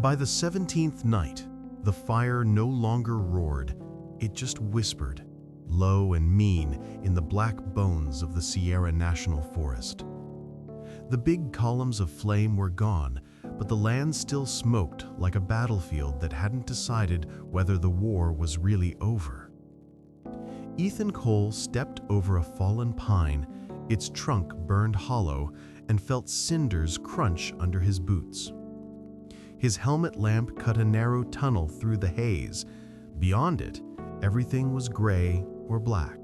By the 17th night, the fire no longer roared, it just whispered, low and mean in the black bones of the Sierra National Forest. The big columns of flame were gone, but the land still smoked like a battlefield that hadn't decided whether the war was really over. Ethan Cole stepped over a fallen pine, its trunk burned hollow, and felt cinders crunch under his boots. His helmet lamp cut a narrow tunnel through the haze. Beyond it, everything was gray or black.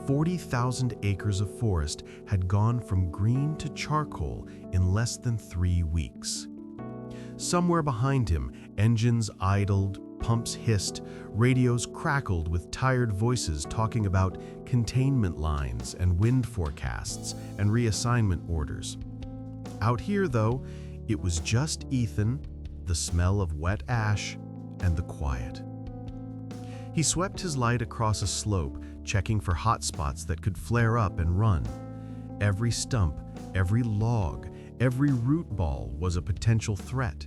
40,000 acres of forest had gone from green to charcoal in less than 3 weeks. Somewhere behind him, engines idled, pumps hissed, radios crackled with tired voices talking about containment lines and wind forecasts and reassignment orders. Out here, though, it was just Ethan, the smell of wet ash, and the quiet. He swept his light across a slope, checking for hot spots that could flare up and run. Every stump, every log, every root ball was a potential threat.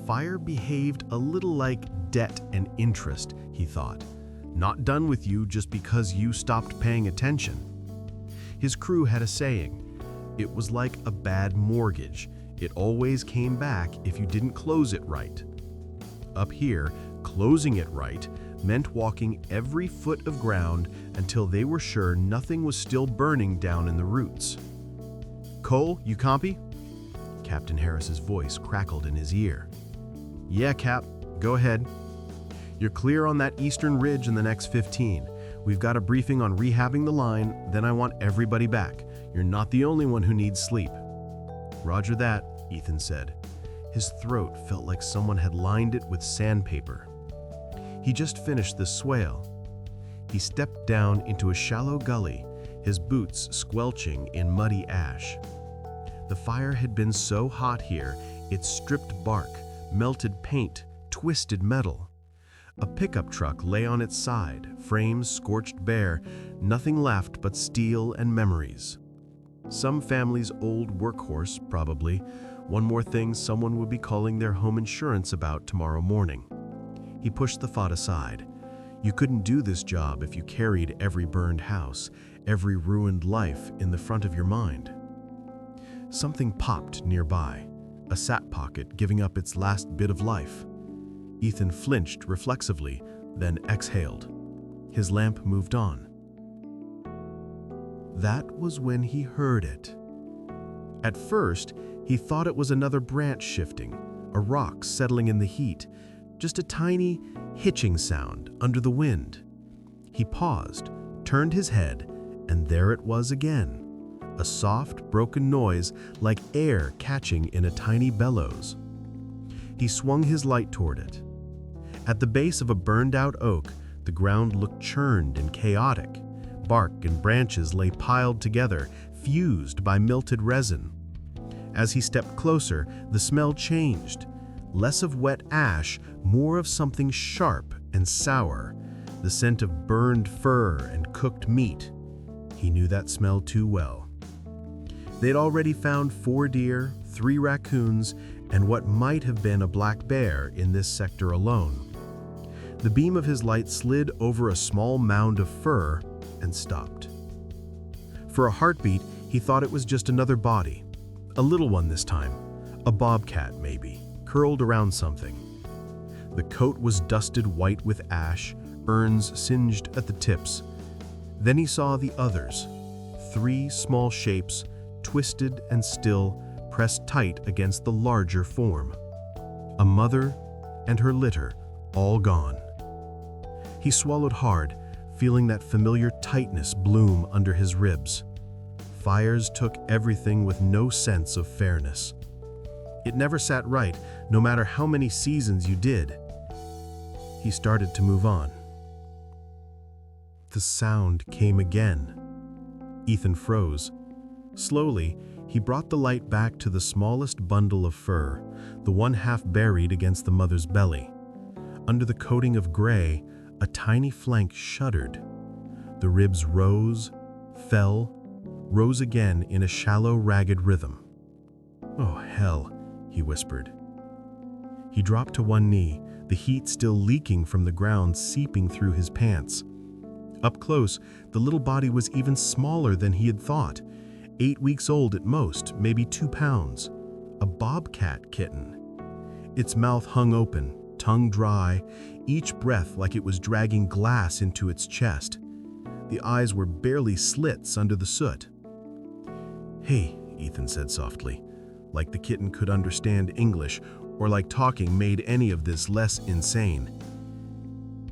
Fire behaved a little like debt and interest, he thought. Not done with you just because you stopped paying attention. His crew had a saying. It was like a bad mortgage. It always came back if you didn't close it right. Up here, closing it right meant walking every foot of ground until they were sure nothing was still burning down in the roots. "Cole, you copy?" Captain Harris's voice crackled in his ear. "Yeah, Cap, go ahead. You're clear on that eastern ridge in the next 15. We've got a briefing on rehabbing the line, then I want everybody back. You're not the only one who needs sleep." "Roger that," Ethan said. His throat felt like someone had lined it with sandpaper. He just finished this swale. He stepped down into a shallow gully, his boots squelching in muddy ash. The fire had been so hot here, it stripped bark, melted paint, twisted metal. A pickup truck lay on its side, frames scorched bare, nothing left but steel and memories. Some family's old workhorse, probably. One more thing someone would be calling their home insurance about tomorrow morning. He pushed the thought aside. You couldn't do this job if you carried every burned house, every ruined life in the front of your mind. Something popped nearby, a sat pocket giving up its last bit of life. Ethan flinched reflexively, then exhaled. His lamp moved on. That was when he heard it. At first, he thought it was another branch shifting, a rock settling in the heat, just a tiny hitching sound under the wind. He paused, turned his head, and there it was again, a soft, broken noise like air catching in a tiny bellows. He swung his light toward it. At the base of a burned-out oak, the ground looked churned and chaotic. Bark and branches lay piled together, fused by melted resin. As he stepped closer, the smell changed. Less of wet ash, more of something sharp and sour, the scent of burned fur and cooked meat. He knew that smell too well. They'd already found 4 deer, 3 raccoons, and what might have been a black bear in this sector alone. The beam of his light slid over a small mound of fur and stopped. For a heartbeat, he thought it was just another body. A little one this time. A bobcat, maybe, curled around something. The coat was dusted white with ash, urns singed at the tips. Then he saw the others. 3 small shapes, twisted and still, pressed tight against the larger form. A mother and her litter, all gone. He swallowed hard, feeling that familiar tightness bloom under his ribs. Fires took everything with no sense of fairness. It never sat right, no matter how many seasons you did. He started to move on. The sound came again. Ethan froze. Slowly, he brought the light back to the smallest bundle of fur, the one half buried against the mother's belly. Under the coating of gray, a tiny flank shuddered. The ribs rose, fell, rose again in a shallow, ragged rhythm. "Oh, hell," he whispered. He dropped to one knee, the heat still leaking from the ground seeping through his pants. Up close, the little body was even smaller than he had thought. 8 weeks old at most, maybe 2 pounds. A bobcat kitten. Its mouth hung open, tongue dry, each breath like it was dragging glass into its chest. The eyes were barely slits under the soot. "Hey," Ethan said softly, like the kitten could understand English or like talking made any of this less insane.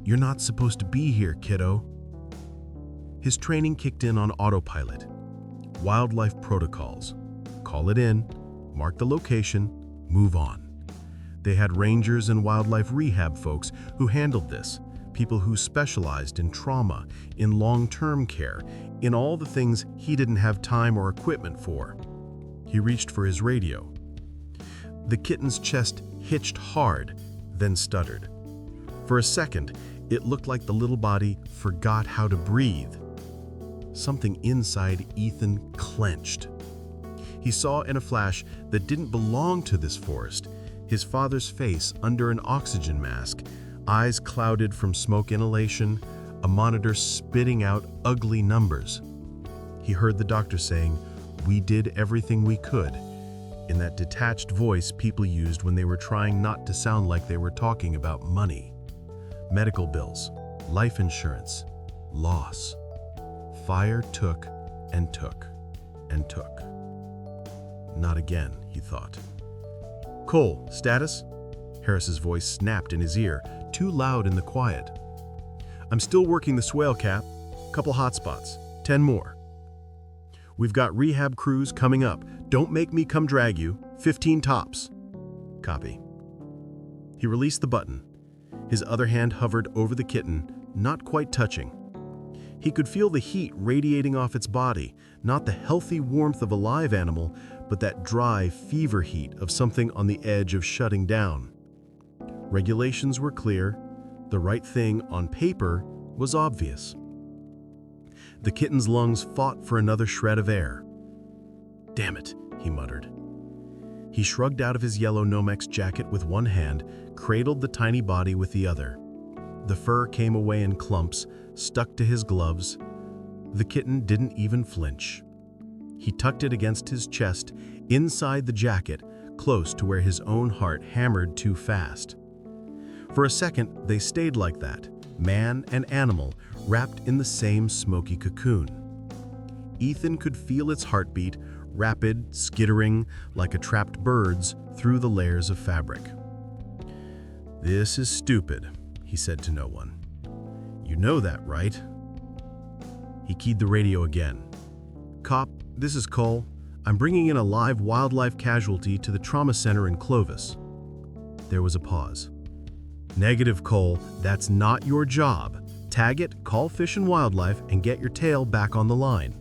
"You're not supposed to be here, kiddo." His training kicked in on autopilot. Wildlife protocols. Call it in, mark the location, move on. They had rangers and wildlife rehab folks who handled this, people who specialized in trauma, in long-term care, in all the things he didn't have time or equipment for. He reached for his radio. The kitten's chest hitched hard, then stuttered. For a second, it looked like the little body forgot how to breathe. Something inside Ethan clenched. He saw in a flash that didn't belong to this forest, his father's face under an oxygen mask, eyes clouded from smoke inhalation, a monitor spitting out ugly numbers. He heard the doctor saying, "We did everything we could," in that detached voice people used when they were trying not to sound like they were talking about money. Medical bills, life insurance, loss. Fire took and took and took. Not again, he thought. "Cole, status?" Harris's voice snapped in his ear, too loud in the quiet. "I'm still working the swale, Cap. Couple hot spots. 10 more. We've got rehab crews coming up. Don't make me come drag you. 15 tops." Copy. He released the button. His other hand hovered over the kitten, not quite touching. He could feel the heat radiating off its body, not the healthy warmth of a live animal, but that dry fever heat of something on the edge of shutting down. Regulations were clear. The right thing on paper was obvious. The kitten's lungs fought for another shred of air. "Damn it," he muttered. He shrugged out of his yellow Nomex jacket with one hand, cradled the tiny body with the other. The fur came away in clumps, stuck to his gloves. The kitten didn't even flinch. He tucked it against his chest, inside the jacket, close to where his own heart hammered too fast. For a second, they stayed like that, man and animal, wrapped in the same smoky cocoon. Ethan could feel its heartbeat, rapid, skittering, like a trapped bird's, through the layers of fabric. "This is stupid," he said to no one. "You know that, right?" He keyed the radio again. "Cop, this is Cole. I'm bringing in a live wildlife casualty to the trauma center in Clovis." There was a pause. "Negative, Cole. That's not your job. Tag it, call Fish and Wildlife, and get your tail back on the line."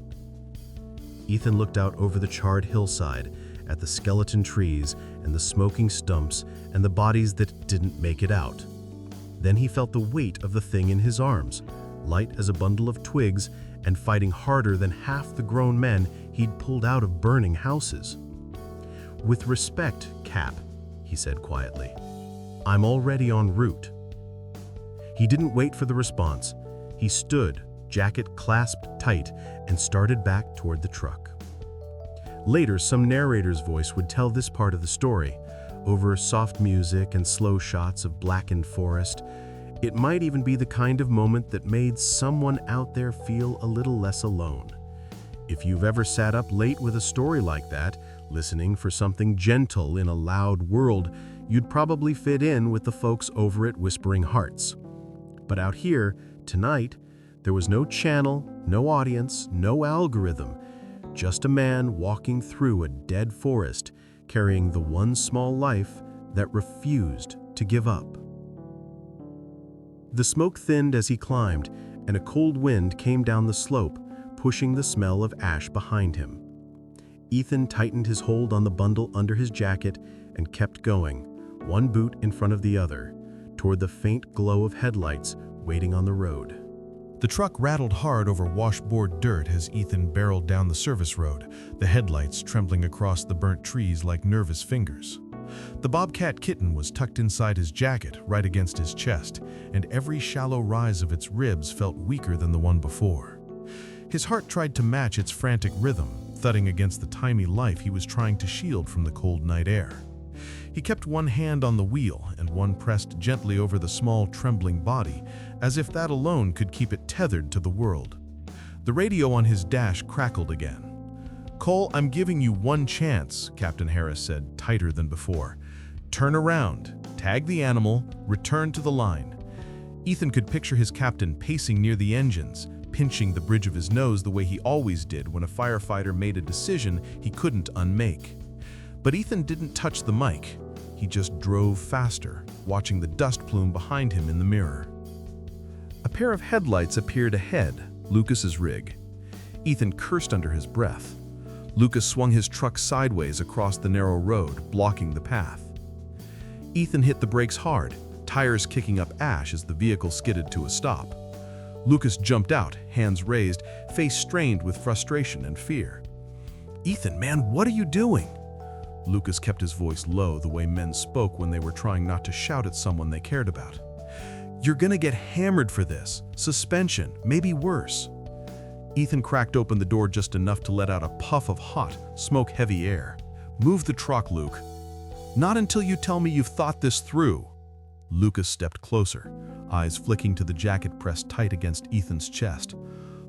Ethan looked out over the charred hillside at the skeleton trees and the smoking stumps and the bodies that didn't make it out. Then he felt the weight of the thing in his arms, light as a bundle of twigs and fighting harder than half the grown men he'd pulled out of burning houses. "With respect, Cap," he said quietly, "I'm already en route." He didn't wait for the response. He stood, jacket clasped tight, and started back toward the truck. Later, some narrator's voice would tell this part of the story, over soft music and slow shots of blackened forest. It might even be the kind of moment that made someone out there feel a little less alone. If you've ever sat up late with a story like that, listening for something gentle in a loud world, you'd probably fit in with the folks over at Whispering Hearts. But out here, tonight, there was no channel, no audience, no algorithm, just a man walking through a dead forest, carrying the one small life that refused to give up. The smoke thinned as he climbed, and a cold wind came down the slope, pushing the smell of ash behind him. Ethan tightened his hold on the bundle under his jacket and kept going, one boot in front of the other, toward the faint glow of headlights waiting on the road. The truck rattled hard over washboard dirt as Ethan barreled down the service road, the headlights trembling across the burnt trees like nervous fingers. The Bobcat kitten was tucked inside his jacket, right against his chest, and every shallow rise of its ribs felt weaker than the one before. His heart tried to match its frantic rhythm, thudding against the tiny life he was trying to shield from the cold night air. He kept one hand on the wheel and one pressed gently over the small, trembling body, as if that alone could keep it tethered to the world. The radio on his dash crackled again. "Cole, I'm giving you one chance," Captain Harris said, tighter than before. "Turn around, tag the animal, return to the line." Ethan could picture his captain pacing near the engines, pinching the bridge of his nose the way he always did when a firefighter made a decision he couldn't unmake. But Ethan didn't touch the mic. He just drove faster, watching the dust plume behind him in the mirror. A pair of headlights appeared ahead, Lucas's rig. Ethan cursed under his breath. Lucas swung his truck sideways across the narrow road, blocking the path. Ethan hit the brakes hard, tires kicking up ash as the vehicle skidded to a stop. Lucas jumped out, hands raised, face strained with frustration and fear. "Ethan, man, what are you doing?" Lucas kept his voice low, the way men spoke when they were trying not to shout at someone they cared about. "You're gonna get hammered for this. Suspension, maybe worse." Ethan cracked open the door just enough to let out a puff of hot, smoke-heavy air. "Move the truck, Luke." "Not until you tell me you've thought this through." Lucas stepped closer, eyes flicking to the jacket pressed tight against Ethan's chest.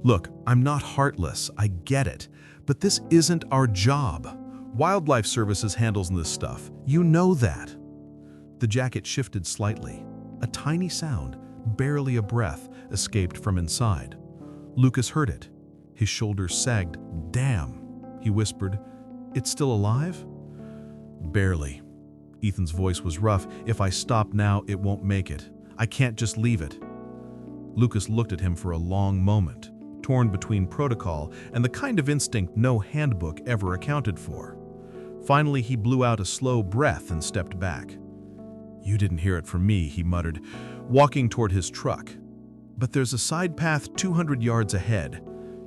"Look, I'm not heartless, I get it, but this isn't our job. Wildlife Services handles this stuff. You know that." The jacket shifted slightly. A tiny sound, barely a breath, escaped from inside. Lucas heard it. His shoulders sagged. "Damn," he whispered. "It's still alive?" "Barely." Ethan's voice was rough. "If I stop now, it won't make it. I can't just leave it." Lucas looked at him for a long moment, torn between protocol and the kind of instinct no handbook ever accounted for. Finally, he blew out a slow breath and stepped back. "You didn't hear it from me," he muttered, walking toward his truck. "But there's a side path 200 yards ahead.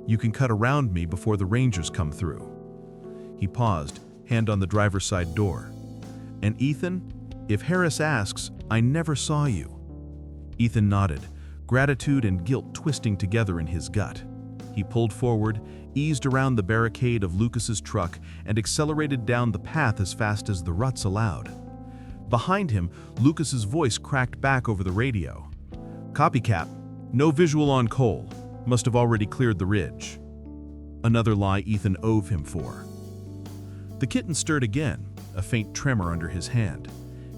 You can cut around me before the Rangers come through." He paused, hand on the driver's side door. "And Ethan, if Harris asks, I never saw you." Ethan nodded, gratitude and guilt twisting together in his gut. He pulled forward, eased around the barricade of Lucas's truck, and accelerated down the path as fast as the ruts allowed. Behind him, Lucas's voice cracked back over the radio. "Copy, Cap. No visual on Cole. Must have already cleared the ridge." Another lie Ethan owed him for. The kitten stirred again, a faint tremor under his hand.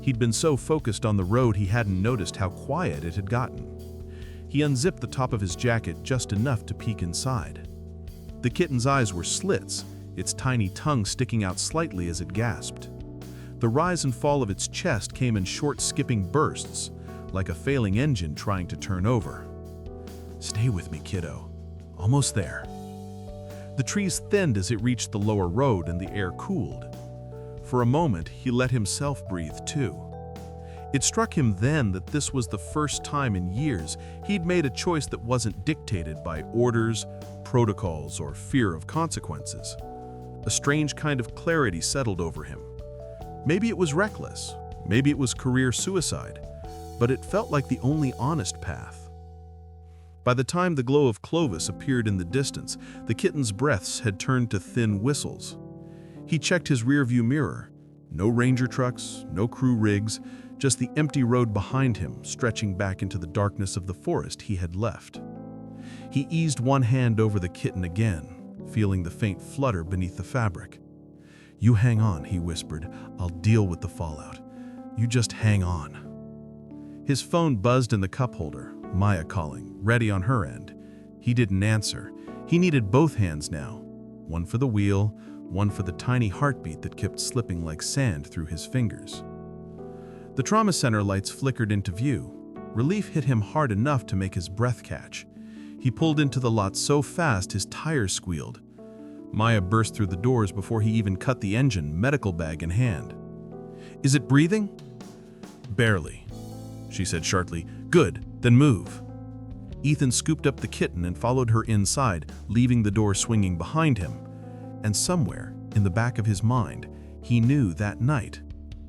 He'd been so focused on the road he hadn't noticed how quiet it had gotten. He unzipped the top of his jacket just enough to peek inside. The kitten's eyes were slits, its tiny tongue sticking out slightly as it gasped. The rise and fall of its chest came in short, skipping bursts, like a failing engine trying to turn over. "Stay with me, kiddo. Almost there." The trees thinned as it reached the lower road and the air cooled. For a moment, he let himself breathe too. It struck him then that this was the first time in years he'd made a choice that wasn't dictated by orders, protocols, or fear of consequences. A strange kind of clarity settled over him. Maybe it was reckless, maybe it was career suicide, but it felt like the only honest path. By the time the glow of Clovis appeared in the distance, the kitten's breaths had turned to thin whistles. He checked his rearview mirror. No ranger trucks, no crew rigs, just the empty road behind him, stretching back into the darkness of the forest he had left. He eased one hand over the kitten again, feeling the faint flutter beneath the fabric. "You hang on," he whispered. "I'll deal with the fallout. You just hang on." His phone buzzed in the cup holder, Maya calling, ready on her end. He didn't answer. He needed both hands now, one for the wheel, one for the tiny heartbeat that kept slipping like sand through his fingers. The trauma center lights flickered into view. Relief hit him hard enough to make his breath catch. He pulled into the lot so fast his tires squealed. Maya burst through the doors before he even cut the engine, medical bag in hand. "Is it breathing?" "Barely," she said sharply. "Good, then move." Ethan scooped up the kitten and followed her inside, leaving the door swinging behind him. And somewhere, in the back of his mind, he knew that night,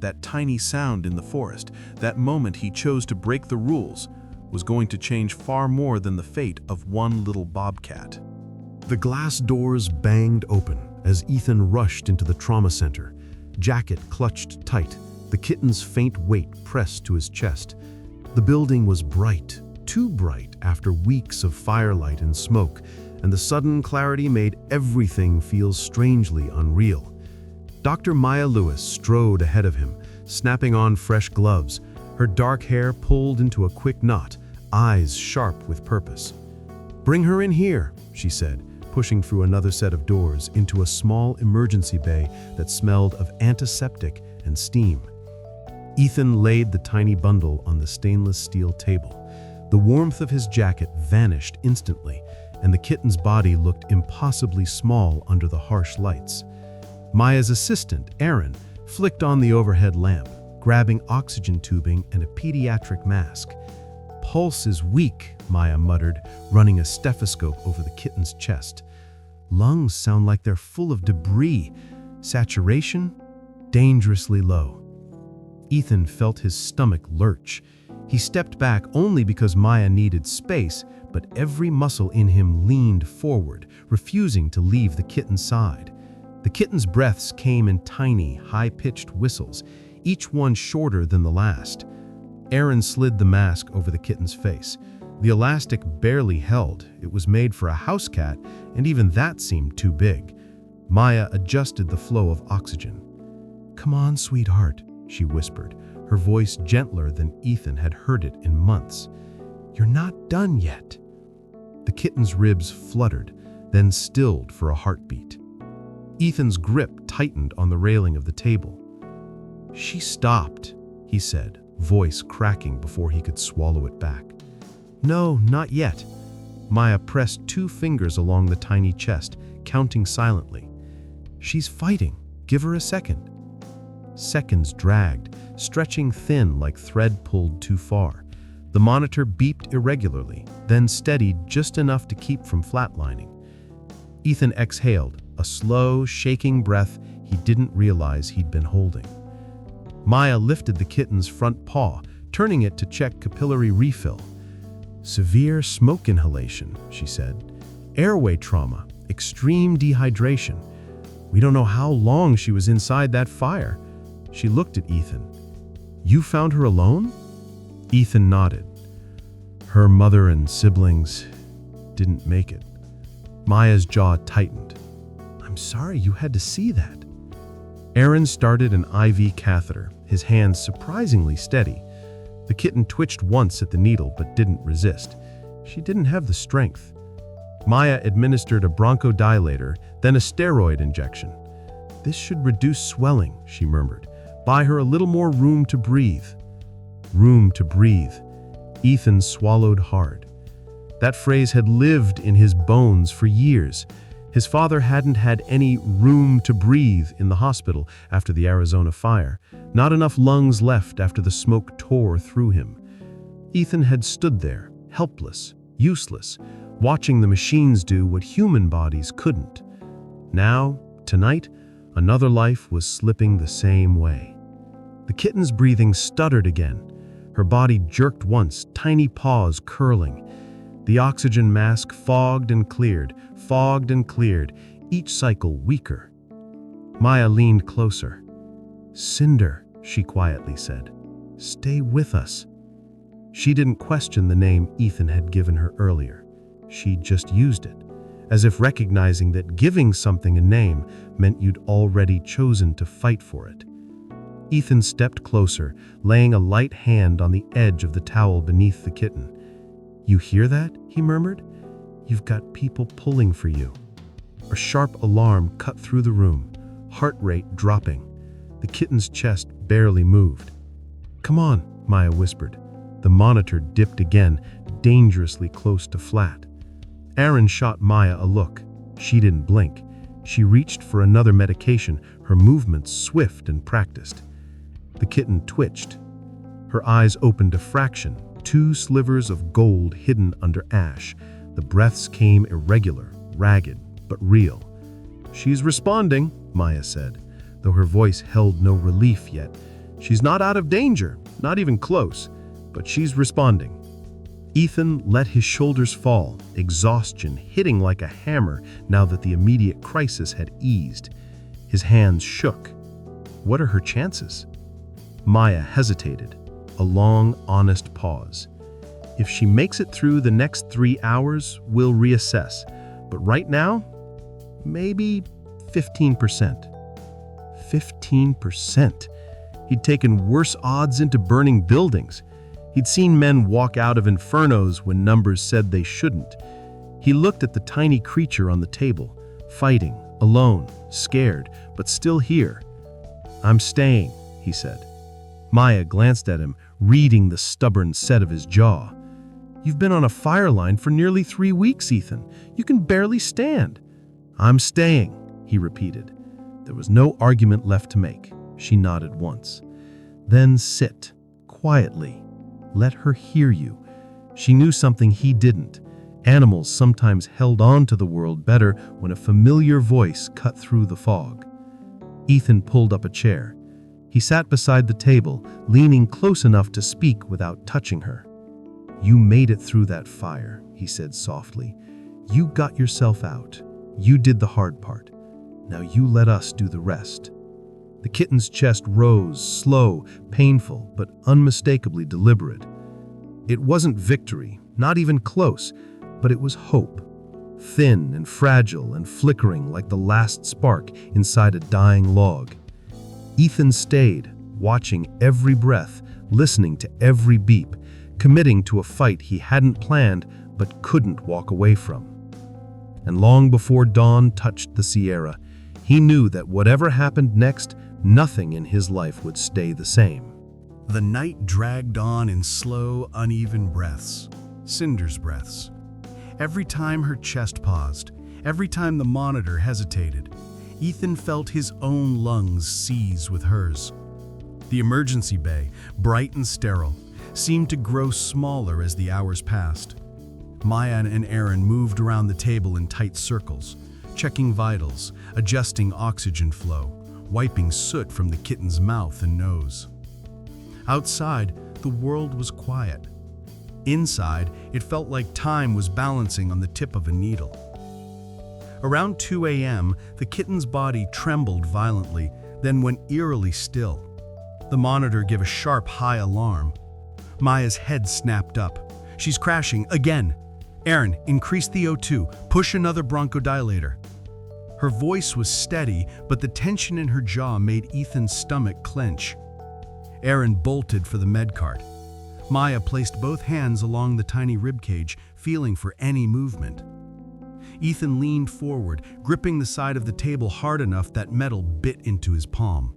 that tiny sound in the forest, that moment he chose to break the rules, was going to change far more than the fate of one little bobcat. The glass doors banged open as Ethan rushed into the trauma center, jacket clutched tight, the kitten's faint weight pressed to his chest. The building was bright, too bright after weeks of firelight and smoke, and the sudden clarity made everything feel strangely unreal. Dr. Maya Lewis strode ahead of him, snapping on fresh gloves, her dark hair pulled into a quick knot, eyes sharp with purpose. "Bring her in here," she said, pushing through another set of doors into a small emergency bay that smelled of antiseptic and steam. Ethan laid the tiny bundle on the stainless steel table. The warmth of his jacket vanished instantly, and the kitten's body looked impossibly small under the harsh lights. Maya's assistant, Aaron, flicked on the overhead lamp, grabbing oxygen tubing and a pediatric mask. "Pulse is weak," Maya muttered, running a stethoscope over the kitten's chest. "Lungs sound like they're full of debris. Saturation? Dangerously low." Ethan felt his stomach lurch. He stepped back only because Maya needed space, but every muscle in him leaned forward, refusing to leave the kitten's side. The kitten's breaths came in tiny, high-pitched whistles, each one shorter than the last. Aaron slid the mask over the kitten's face. The elastic barely held. It was made for a house cat, and even that seemed too big. Maya adjusted the flow of oxygen. "Come on, sweetheart," she whispered, her voice gentler than Ethan had heard it in months. "You're not done yet." The kitten's ribs fluttered, then stilled for a heartbeat. Ethan's grip tightened on the railing of the table. "She stopped," he said, voice cracking before he could swallow it back. "No, not yet." Maya pressed 2 fingers along the tiny chest, counting silently. "She's fighting. Give her a second." Seconds dragged, stretching thin like thread pulled too far. The monitor beeped irregularly, then steadied just enough to keep from flatlining. Ethan exhaled, a slow, shaking breath he didn't realize he'd been holding. Maya lifted the kitten's front paw, turning it to check capillary refill. "Severe smoke inhalation," she said. "Airway trauma, extreme dehydration. We don't know how long she was inside that fire." She looked at Ethan. "You found her alone?" Ethan nodded. "Her mother and siblings didn't make it." Maya's jaw tightened. "I'm sorry you had to see that." Aaron started an IV catheter, his hands surprisingly steady. The kitten twitched once at the needle but didn't resist. She didn't have the strength. Maya administered a bronchodilator, then a steroid injection. "This should reduce swelling," she murmured. "Buy her a little more room to breathe." Room to breathe. Ethan swallowed hard. That phrase had lived in his bones for years. His father hadn't had any room to breathe in the hospital after the Arizona fire. Not enough lungs left after the smoke tore through him. Ethan had stood there, helpless, useless, watching the machines do what human bodies couldn't. Now, tonight, another life was slipping the same way. The kitten's breathing stuttered again. Her body jerked once, tiny paws curling. The oxygen mask fogged and cleared, each cycle weaker. Maya leaned closer. "Cinder," she quietly said. "Stay with us." She didn't question the name Ethan had given her earlier. She just used it, as if recognizing that giving something a name meant you'd already chosen to fight for it. Ethan stepped closer, laying a light hand on the edge of the towel beneath the kitten. "You hear that?" he murmured. "You've got people pulling for you." A sharp alarm cut through the room, heart rate dropping. The kitten's chest barely moved. "Come on," Maya whispered. The monitor dipped again, dangerously close to flat. Aaron shot Maya a look. She didn't blink. She reached for another medication, her movements swift and practiced. The kitten twitched. Her eyes opened a fraction, 2 slivers of gold hidden under ash. The breaths came irregular, ragged, but real. "She's responding," Maya said, though her voice held no relief yet. She's not out of danger, not even close, but she's responding. Ethan let his shoulders fall, exhaustion hitting like a hammer now that the immediate crisis had eased. His hands shook. What are her chances? Maya hesitated, a long, honest pause. If she makes it through the next 3 hours, we'll reassess. But right now, maybe 15%. 15%. He'd taken worse odds into burning buildings. He'd seen men walk out of infernos when numbers said they shouldn't. He looked at the tiny creature on the table, fighting, alone, scared, but still here. "I'm staying," he said. Maya glanced at him, reading the stubborn set of his jaw. "You've been on a fire line for nearly 3 weeks, Ethan. You can barely stand." "I'm staying," he repeated. There was no argument left to make. She nodded once. "Then sit, quietly. Let her hear you." She knew something he didn't. Animals sometimes held on to the world better when a familiar voice cut through the fog. Ethan pulled up a chair. He sat beside the table, leaning close enough to speak without touching her. "You made it through that fire," he said softly. "You got yourself out. You did the hard part. Now you let us do the rest." The kitten's chest rose, slow, painful, but unmistakably deliberate. It wasn't victory, not even close, but it was hope. Thin and fragile and flickering like the last spark inside a dying log. Ethan stayed, watching every breath, listening to every beep, committing to a fight he hadn't planned but couldn't walk away from. And long before dawn touched the Sierra, he knew that whatever happened next, nothing in his life would stay the same. The night dragged on in slow, uneven breaths, Cinder's breaths. Every time her chest paused, every time the monitor hesitated, Ethan felt his own lungs seize with hers. The emergency bay, bright and sterile, seemed to grow smaller as the hours passed. Maya and Aaron moved around the table in tight circles, checking vitals, adjusting oxygen flow, wiping soot from the kitten's mouth and nose. Outside, the world was quiet. Inside, it felt like time was balancing on the tip of a needle. Around 2 a.m., the kitten's body trembled violently, then went eerily still. The monitor gave a sharp, high alarm. Maya's head snapped up. "She's crashing again. Aaron, increase the O2. Push another bronchodilator." Her voice was steady, but the tension in her jaw made Ethan's stomach clench. Aaron bolted for the med cart. Maya placed both hands along the tiny ribcage, feeling for any movement. Ethan leaned forward, gripping the side of the table hard enough that metal bit into his palm.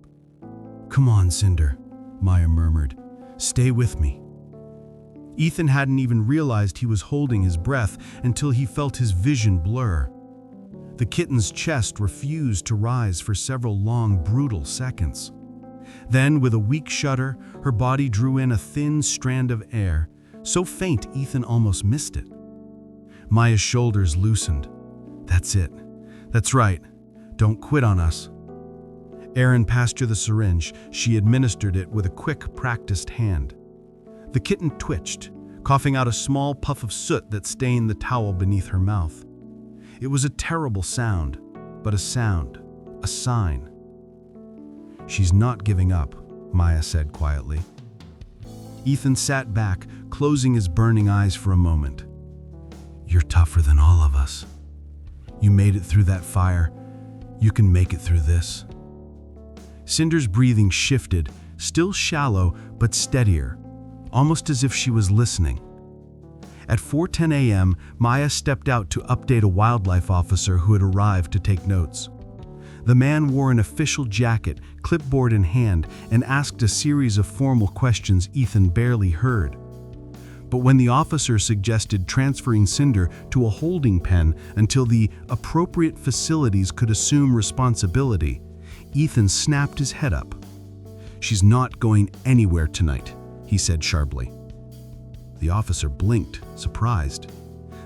"Come on, Cinder," Maya murmured. "Stay with me." Ethan hadn't even realized he was holding his breath until he felt his vision blur. The kitten's chest refused to rise for several long, brutal seconds. Then, with a weak shudder, her body drew in a thin strand of air, so faint Ethan almost missed it. Maya's shoulders loosened. "That's it. That's right. Don't quit on us." Aaron passed her the syringe. She administered it with a quick, practiced hand. The kitten twitched, coughing out a small puff of soot that stained the towel beneath her mouth. It was a terrible sound, but a sound, a sign. "She's not giving up," Maya said quietly. Ethan sat back, closing his burning eyes for a moment. "You're tougher than all of us. You made it through that fire. You can make it through this." Cinder's breathing shifted, still shallow but steadier, almost as if she was listening. At 4:10 a.m., Maya stepped out to update a wildlife officer who had arrived to take notes. The man wore an official jacket, clipboard in hand, and asked a series of formal questions Ethan barely heard. But when the officer suggested transferring Cinder to a holding pen until the appropriate facilities could assume responsibility, Ethan snapped his head up. "She's not going anywhere tonight," he said sharply. The officer blinked, surprised.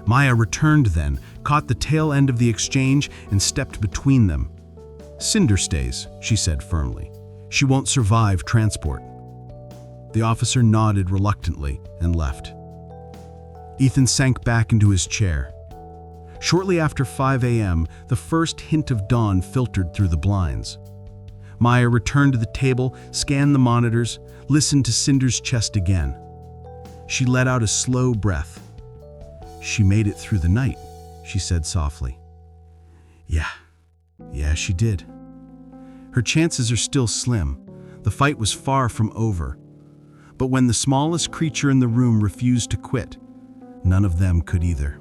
Maya returned then, caught the tail end of the exchange, and stepped between them. "Cinder stays," she said firmly. "She won't survive transport." The officer nodded reluctantly and left. Ethan sank back into his chair. Shortly after 5 a.m., the first hint of dawn filtered through the blinds. Maya returned to the table, scanned the monitors, listened to Cinder's chest again. She let out a slow breath. "She made it through the night," she said softly. Yeah, she did. Her chances are still slim. The fight was far from over. But when the smallest creature in the room refused to quit, none of them could either.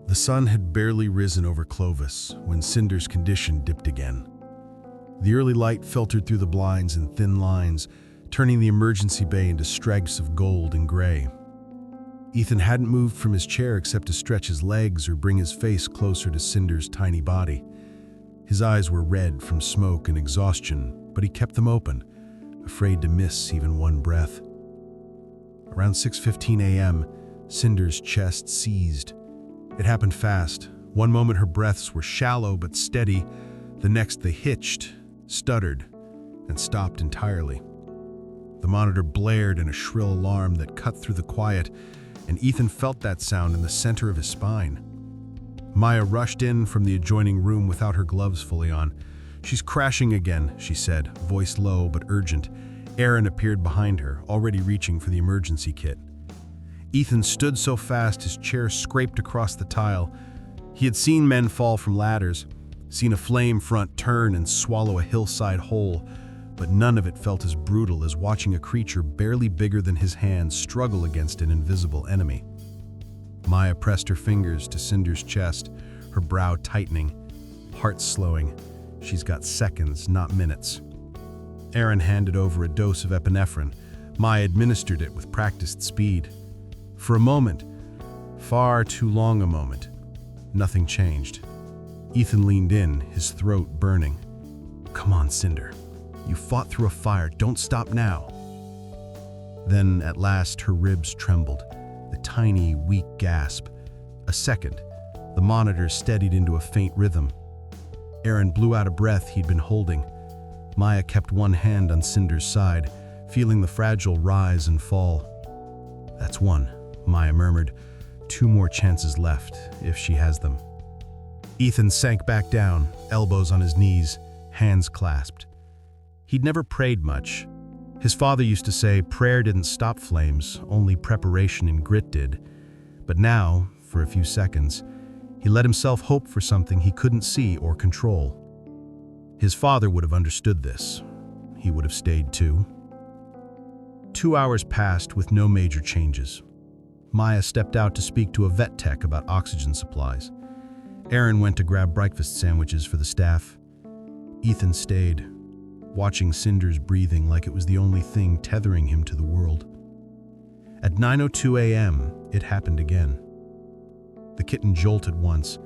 The sun had barely risen over Clovis when Cinder's condition dipped again. The early light filtered through the blinds in thin lines, turning the emergency bay into stripes of gold and gray. Ethan hadn't moved from his chair except to stretch his legs or bring his face closer to Cinder's tiny body. His eyes were red from smoke and exhaustion, but he kept them open, afraid to miss even one breath. Around 6:15 a.m., Cinder's chest seized. It happened fast. One moment her breaths were shallow but steady. The next they hitched, stuttered, and stopped entirely. The monitor blared in a shrill alarm that cut through the quiet, and Ethan felt that sound in the center of his spine. Maya rushed in from the adjoining room without her gloves fully on. "She's crashing again," she said, voice low but urgent. Aaron appeared behind her, already reaching for the emergency kit. Ethan stood so fast his chair scraped across the tile. He had seen men fall from ladders, seen a flame front turn and swallow a hillside whole, but none of it felt as brutal as watching a creature barely bigger than his hand struggle against an invisible enemy. Maya pressed her fingers to Cinder's chest, her brow tightening, heart slowing. She's got seconds, not minutes. Aaron handed over a dose of epinephrine. Maya administered it with practiced speed. For a moment, far too long a moment, nothing changed. Ethan leaned in, his throat burning. "Come on, Cinder. You fought through a fire. Don't stop now." Then, at last, her ribs trembled. A tiny, weak gasp. A second, the monitor steadied into a faint rhythm. Aaron blew out a breath he'd been holding. Maya kept one hand on Cinder's side, feeling the fragile rise and fall. "That's one," Maya murmured. "Two more chances left, if she has them." Ethan sank back down, elbows on his knees, hands clasped. He'd never prayed much. His father used to say prayer didn't stop flames, only preparation and grit did. But now, for a few seconds, he let himself hope for something he couldn't see or control. His father would have understood this. He would have stayed too. 2 hours passed with no major changes. Maya stepped out to speak to a vet tech about oxygen supplies. Aaron went to grab breakfast sandwiches for the staff. Ethan stayed, watching Cinder's breathing like it was the only thing tethering him to the world. At 9:02 a.m., it happened again. The kitten jolted once,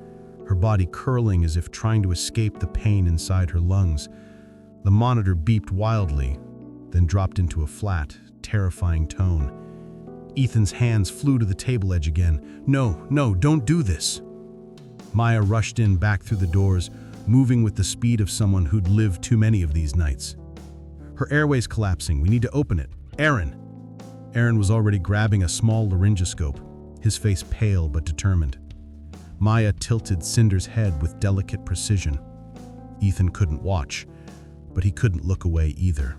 her body curling as if trying to escape the pain inside her lungs. The monitor beeped wildly, then dropped into a flat, terrifying tone. Ethan's hands flew to the table edge again. No, don't do this." Maya rushed in back through the doors, moving with the speed of someone who'd lived too many of these nights. "Her airway's collapsing. We need to open it. Aaron!" Aaron was already grabbing a small laryngoscope, his face pale but determined. Maya tilted Cinder's head with delicate precision. Ethan couldn't watch, but he couldn't look away either.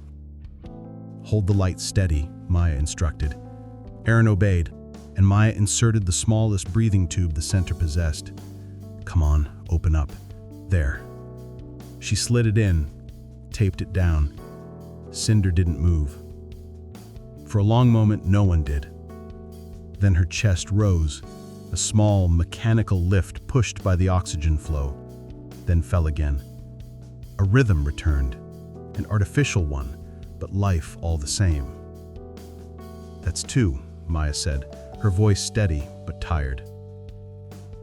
"Hold the light steady," Maya instructed. Aaron obeyed, and Maya inserted the smallest breathing tube the center possessed. "Come on, open up. There." She slid it in, taped it down. Cinder didn't move. For a long moment, no one did. Then her chest rose, a small, mechanical lift pushed by the oxygen flow, then fell again. A rhythm returned, an artificial one, but life all the same. "That's two," Maya said, her voice steady but tired.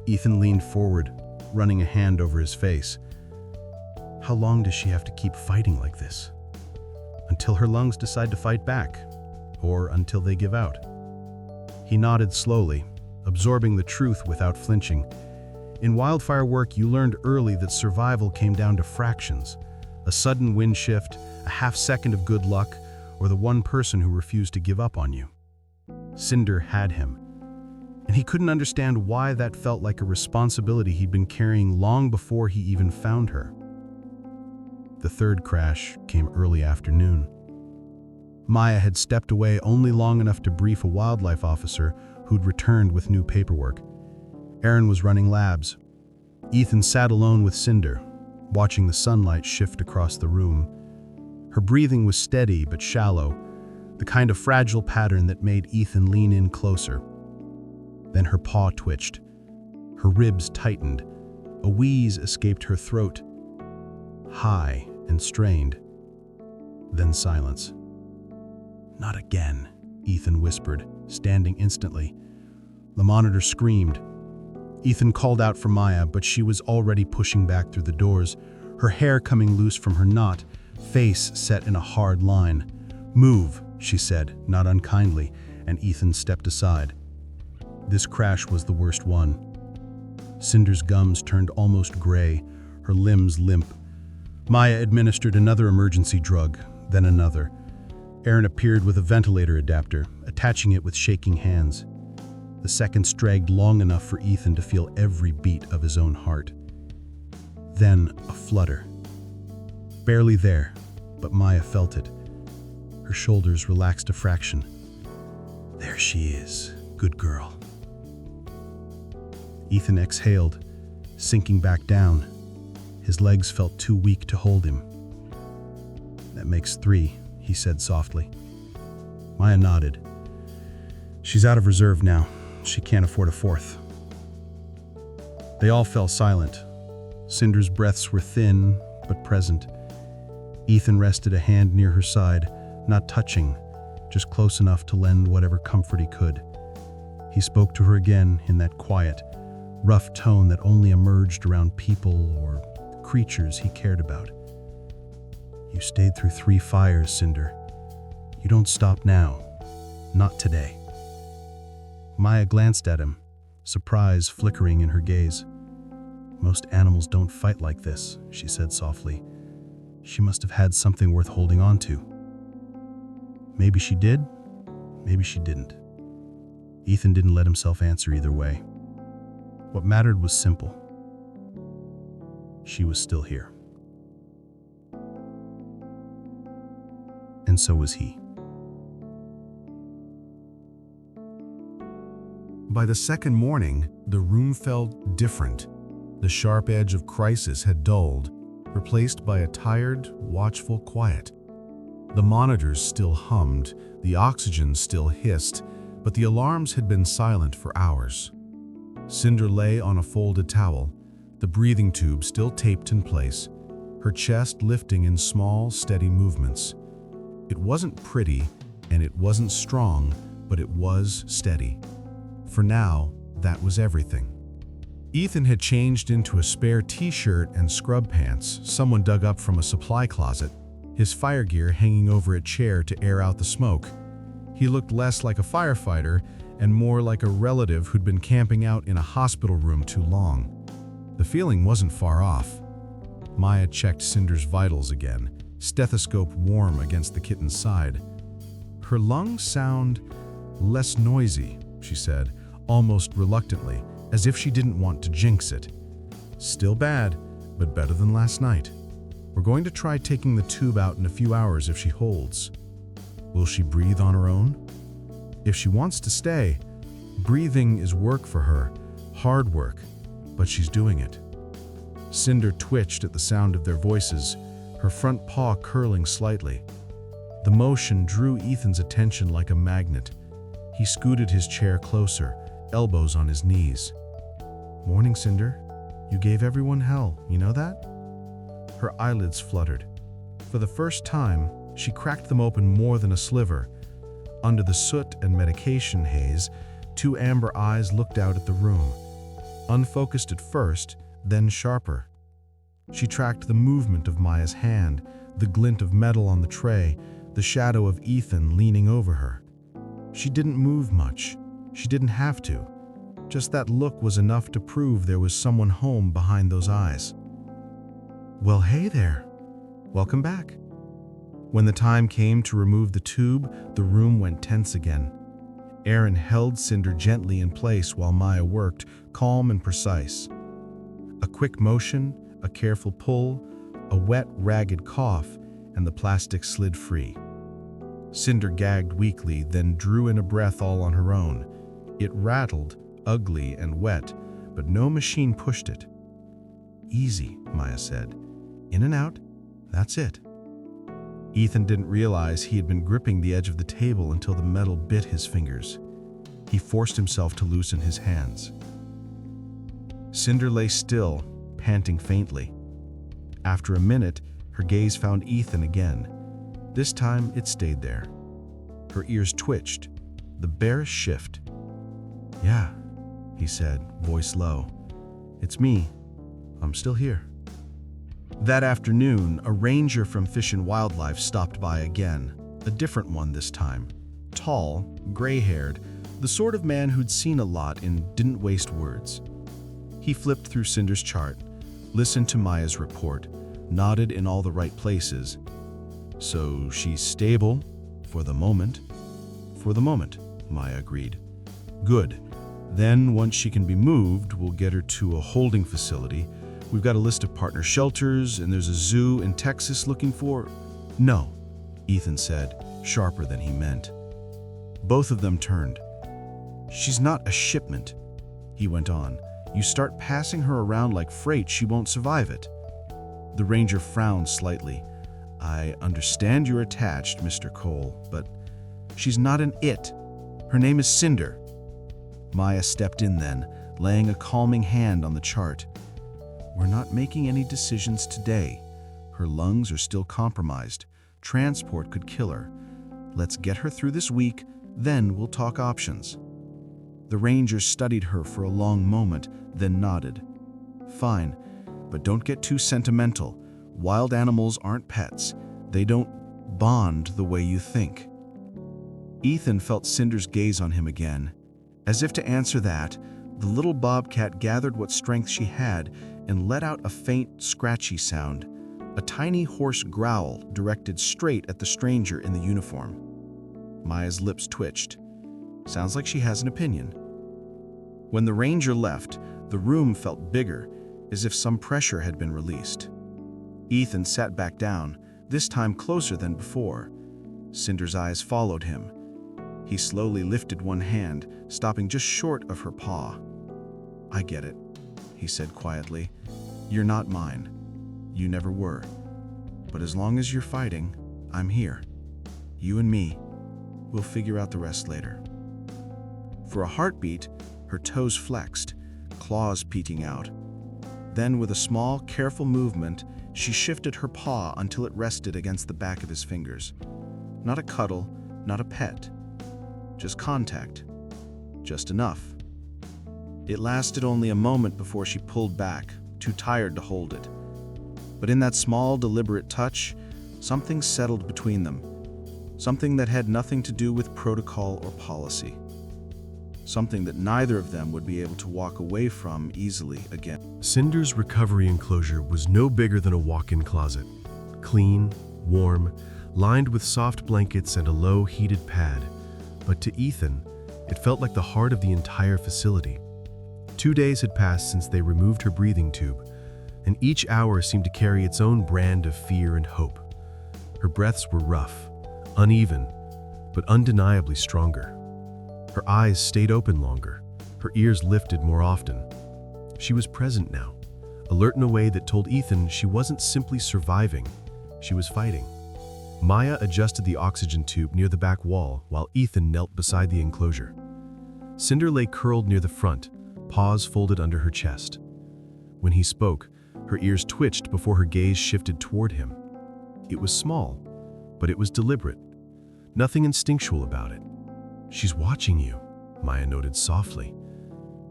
Ethan leaned forward, running a hand over his face. "How long does she have to keep fighting like this? Until her lungs decide to fight back, or until they give out?" He nodded slowly, absorbing the truth without flinching. In wildfire work, you learned early that survival came down to fractions. A sudden wind shift, a half second of good luck, or the one person who refused to give up on you. Cinder had him, and he couldn't understand why that felt like a responsibility he'd been carrying long before he even found her. The third crash came early afternoon. Maya had stepped away only long enough to brief a wildlife officer who'd returned with new paperwork. Aaron was running labs. Ethan sat alone with Cinder, watching the sunlight shift across the room. Her breathing was steady but shallow, the kind of fragile pattern that made Ethan lean in closer. Then her paw twitched. Her ribs tightened. A wheeze escaped her throat. High and strained. Then silence. "Not again," Ethan whispered, standing instantly. The monitor screamed. Ethan called out for Maya, but she was already pushing back through the doors, her hair coming loose from her knot, face set in a hard line. "Move," she said, not unkindly, and Ethan stepped aside. This crash was the worst one. Cinder's gums turned almost gray, her limbs limp. Maya administered another emergency drug, then another. Aaron appeared with a ventilator adapter, attaching it with shaking hands. The seconds dragged long enough for Ethan to feel every beat of his own heart. Then a flutter. Barely there, but Maya felt it. Her shoulders relaxed a fraction. "There she is, good girl." Ethan exhaled, sinking back down. His legs felt too weak to hold him. "That makes 3, he said softly. Maya nodded. "She's out of reserve now. She can't afford a 4th. They all fell silent. Cinder's breaths were thin, but present. Ethan rested a hand near her side, not touching, just close enough to lend whatever comfort he could. He spoke to her again in that quiet, rough tone that only emerged around people or creatures he cared about. "You stayed through 3 fires, Cinder. You don't stop now. Not today." Maya glanced at him, surprise flickering in her gaze. "Most animals don't fight like this," she said softly. "She must have had something worth holding on to." Maybe she did, maybe she didn't. Ethan didn't let himself answer either way. What mattered was simple. She was still here. And so was he. By the second morning, the room felt different. The sharp edge of crisis had dulled, replaced by a tired, watchful quiet. The monitors still hummed, the oxygen still hissed, but the alarms had been silent for hours. Cinder lay on a folded towel, the breathing tube still taped in place, her chest lifting in small, steady movements. It wasn't pretty, and it wasn't strong, but it was steady. For now, that was everything. Ethan had changed into a spare t-shirt and scrub pants someone dug up from a supply closet, his fire gear hanging over a chair to air out the smoke. He looked less like a firefighter and more like a relative who'd been camping out in a hospital room too long. The feeling wasn't far off. Maya checked Cinder's vitals again, stethoscope warm against the kitten's side. "Her lungs sound less noisy," she said, almost reluctantly, as if she didn't want to jinx it. "Still bad, but better than last night. We're going to try taking the tube out in a few hours if she holds." "Will she breathe on her own?" "If she wants to stay. Breathing is work for her, hard work, but she's doing it." Cinder twitched at the sound of their voices, her front paw curling slightly. The motion drew Ethan's attention like a magnet. He scooted his chair closer, elbows on his knees. "Morning, Cinder. You gave everyone hell, you know that?" Her eyelids fluttered. For the first time, she cracked them open more than a sliver. Under the soot and medication haze, 2 amber eyes looked out at the room. Unfocused at first, then sharper. She tracked the movement of Maya's hand, the glint of metal on the tray, the shadow of Ethan leaning over her. She didn't move much. She didn't have to. Just that look was enough to prove there was someone home behind those eyes. "Well, hey there. Welcome back." When the time came to remove the tube, the room went tense again. Aaron held Cinder gently in place while Maya worked, calm and precise. A quick motion, a careful pull, a wet, ragged cough, and the plastic slid free. Cinder gagged weakly, then drew in a breath all on her own. It rattled, ugly and wet, but no machine pushed it. "Easy," Maya said. "In and out. That's it." Ethan didn't realize he had been gripping the edge of the table until the metal bit his fingers. He forced himself to loosen his hands. Cinder lay still, panting faintly. After a minute, her gaze found Ethan again. This time, it stayed there. Her ears twitched, the barest shift. "Yeah," he said, voice low. "It's me. I'm still here." That afternoon, a ranger from Fish and Wildlife stopped by again, a different one this time. Tall, gray-haired, the sort of man who'd seen a lot and didn't waste words. He flipped through Cinder's chart, listened to Maya's report, nodded in all the right places. "So she's stable, for the moment." "For the moment," Maya agreed. "Good. Then, once she can be moved, we'll get her to a holding facility. We've got a list of partner shelters, and there's a zoo in Texas looking for—" "No," Ethan said, sharper than he meant. Both of them turned. "She's not a shipment," he went on. "You start passing her around like freight, she won't survive it." The ranger frowned slightly. "I understand you're attached, Mr. Cole, but she's not an it. Her name is Cinder." Maya stepped in then, laying a calming hand on the chart. "We're not making any decisions today. Her lungs are still compromised. Transport could kill her. Let's get her through this week, then we'll talk options." The ranger studied her for a long moment, then nodded. "Fine, but don't get too sentimental. Wild animals aren't pets. They don't bond the way you think." Ethan felt Cinder's gaze on him again. As if to answer that, the little bobcat gathered what strength she had and let out a faint, scratchy sound, a tiny hoarse growl directed straight at the stranger in the uniform. Maya's lips twitched. Sounds like she has an opinion. When the ranger left, the room felt bigger, as if some pressure had been released. Ethan sat back down, this time closer than before. Cinder's eyes followed him. He slowly lifted one hand, stopping just short of her paw. "I get it," he said quietly. "You're not mine. You never were. But as long as you're fighting, I'm here. You and me. We'll figure out the rest later." For a heartbeat, her toes flexed, claws peeking out. Then, with a small, careful movement, she shifted her paw until it rested against the back of his fingers. Not a cuddle, not a pet. Just contact. Just enough. It lasted only a moment before she pulled back, too tired to hold it. But in that small, deliberate touch, something settled between them. Something that had nothing to do with protocol or policy. Something that neither of them would be able to walk away from easily again. Cinder's recovery enclosure was no bigger than a walk-in closet. Clean, warm, lined with soft blankets and a low, heated pad. But to Ethan, it felt like the heart of the entire facility. 2 days had passed since they removed her breathing tube, and each hour seemed to carry its own brand of fear and hope. Her breaths were rough, uneven, but undeniably stronger. Her eyes stayed open longer, her ears lifted more often. She was present now, alert in a way that told Ethan she wasn't simply surviving, she was fighting. Maya adjusted the oxygen tube near the back wall while Ethan knelt beside the enclosure. Cinder lay curled near the front, paws folded under her chest. When he spoke, her ears twitched before her gaze shifted toward him. It was small, but it was deliberate. Nothing instinctual about it. "She's watching you," Maya noted softly.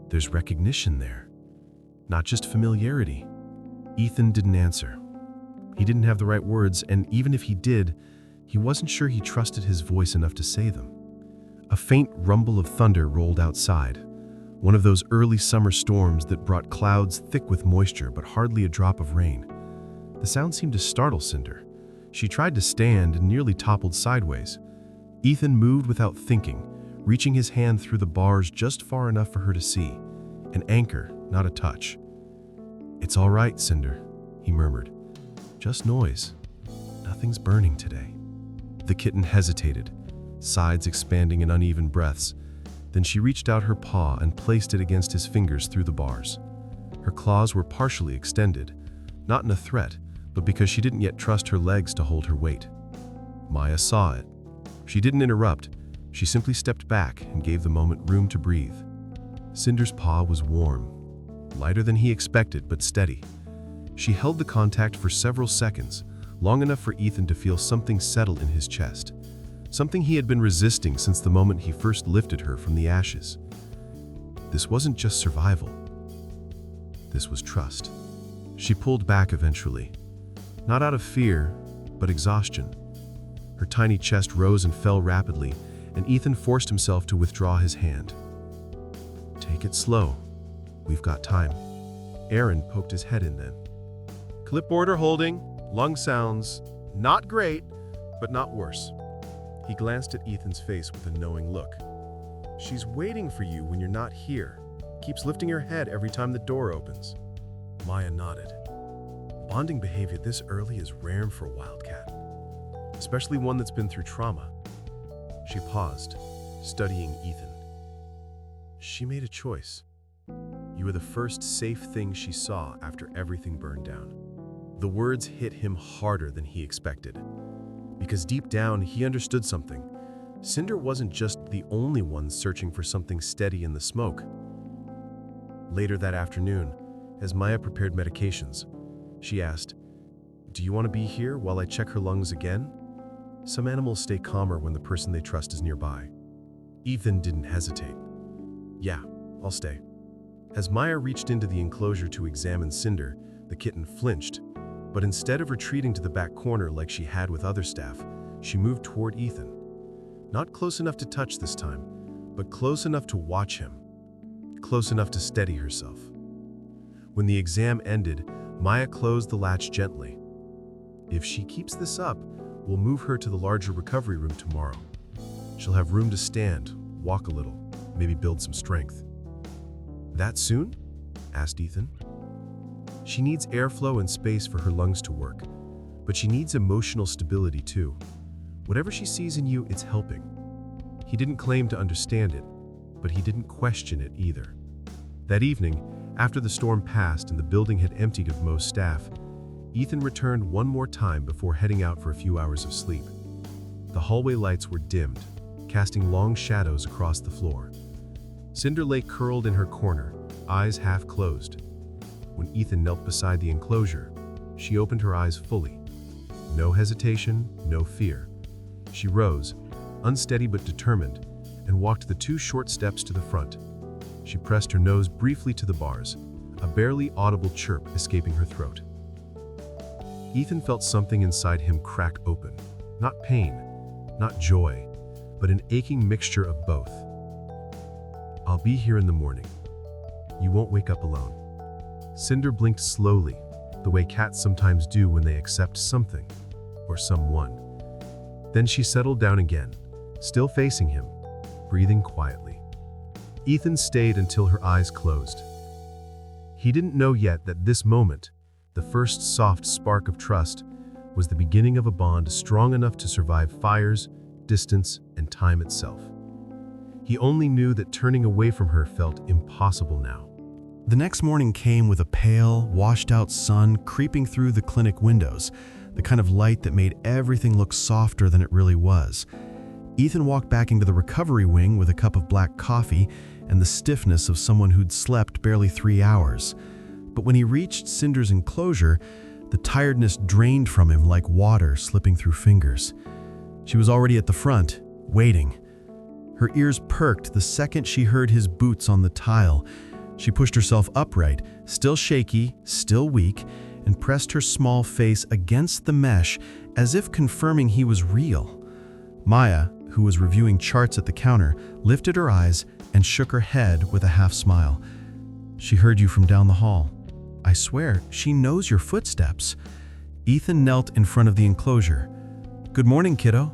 "There's recognition there, not just familiarity." Ethan didn't answer. He didn't have the right words, and even if he did, he wasn't sure he trusted his voice enough to say them. A faint rumble of thunder rolled outside, one of those early summer storms that brought clouds thick with moisture but hardly a drop of rain. The sound seemed to startle Cinder. She tried to stand and nearly toppled sideways. Ethan moved without thinking, reaching his hand through the bars just far enough for her to see. An anchor, not a touch. "It's all right, Cinder," he murmured. "Just noise. Nothing's burning today." The kitten hesitated, sides expanding in uneven breaths. Then she reached out her paw and placed it against his fingers through the bars. Her claws were partially extended, not in a threat, but because she didn't yet trust her legs to hold her weight. Maya saw it. She didn't interrupt. She simply stepped back and gave the moment room to breathe. Cinder's paw was warm, lighter than he expected, but steady. She held the contact for several seconds, long enough for Ethan to feel something settle in his chest. Something he had been resisting since the moment he first lifted her from the ashes. This wasn't just survival. This was trust. She pulled back eventually, not out of fear, but exhaustion. Her tiny chest rose and fell rapidly, and Ethan forced himself to withdraw his hand. "Take it slow. We've got time." Aaron poked his head in then. "Clipboard or holding, lung sounds, not great, but not worse." He glanced at Ethan's face with a knowing look. "She's waiting for you when you're not here. Keeps lifting her head every time the door opens." Maya nodded. Bonding behavior this early is rare for a wildcat, especially one that's been through trauma. She paused, studying Ethan. She made a choice. You were the first safe thing she saw after everything burned down. The words hit him harder than he expected, because deep down he understood something. Cinder wasn't just the only one searching for something steady in the smoke. Later that afternoon, as Maya prepared medications, she asked, "Do you want to be here while I check her lungs again?" Some animals stay calmer when the person they trust is nearby. Ethan didn't hesitate. "Yeah, I'll stay." As Maya reached into the enclosure to examine Cinder, the kitten flinched, but instead of retreating to the back corner like she had with other staff, she moved toward Ethan. Not close enough to touch this time, but close enough to watch him. Close enough to steady herself. When the exam ended, Maya closed the latch gently. "If she keeps this up, we'll move her to the larger recovery room tomorrow. She'll have room to stand, walk a little, maybe build some strength." "That soon?" asked Ethan. "She needs airflow and space for her lungs to work, but she needs emotional stability too. Whatever she sees in you, it's helping." He didn't claim to understand it, but he didn't question it either. That evening, after the storm passed and the building had emptied of most staff, Ethan returned one more time before heading out for a few hours of sleep. The hallway lights were dimmed, casting long shadows across the floor. Cinder lay curled in her corner, eyes half closed. When Ethan knelt beside the enclosure, she opened her eyes fully. No hesitation, no fear. She rose, unsteady but determined, and walked the 2 short steps to the front. She pressed her nose briefly to the bars, a barely audible chirp escaping her throat. Ethan felt something inside him crack open. Not pain, not joy, but an aching mixture of both. "I'll be here in the morning. You won't wake up alone." Cinder blinked slowly, the way cats sometimes do when they accept something, or someone. Then she settled down again, still facing him, breathing quietly. Ethan stayed until her eyes closed. He didn't know yet that this moment, the first soft spark of trust, was the beginning of a bond strong enough to survive fires, distance, and time itself. He only knew that turning away from her felt impossible now. The next morning came with a pale, washed-out sun creeping through the clinic windows, the kind of light that made everything look softer than it really was. Ethan walked back into the recovery wing with a cup of black coffee and the stiffness of someone who'd slept barely 3 hours. But when he reached Cinder's enclosure, the tiredness drained from him like water slipping through fingers. She was already at the front, waiting. Her ears perked the second she heard his boots on the tile. She pushed herself upright, still shaky, still weak, and pressed her small face against the mesh as if confirming he was real. Maya, who was reviewing charts at the counter, lifted her eyes and shook her head with a half smile. "She heard you from down the hall. I swear, she knows your footsteps." Ethan knelt in front of the enclosure. "Good morning, kiddo."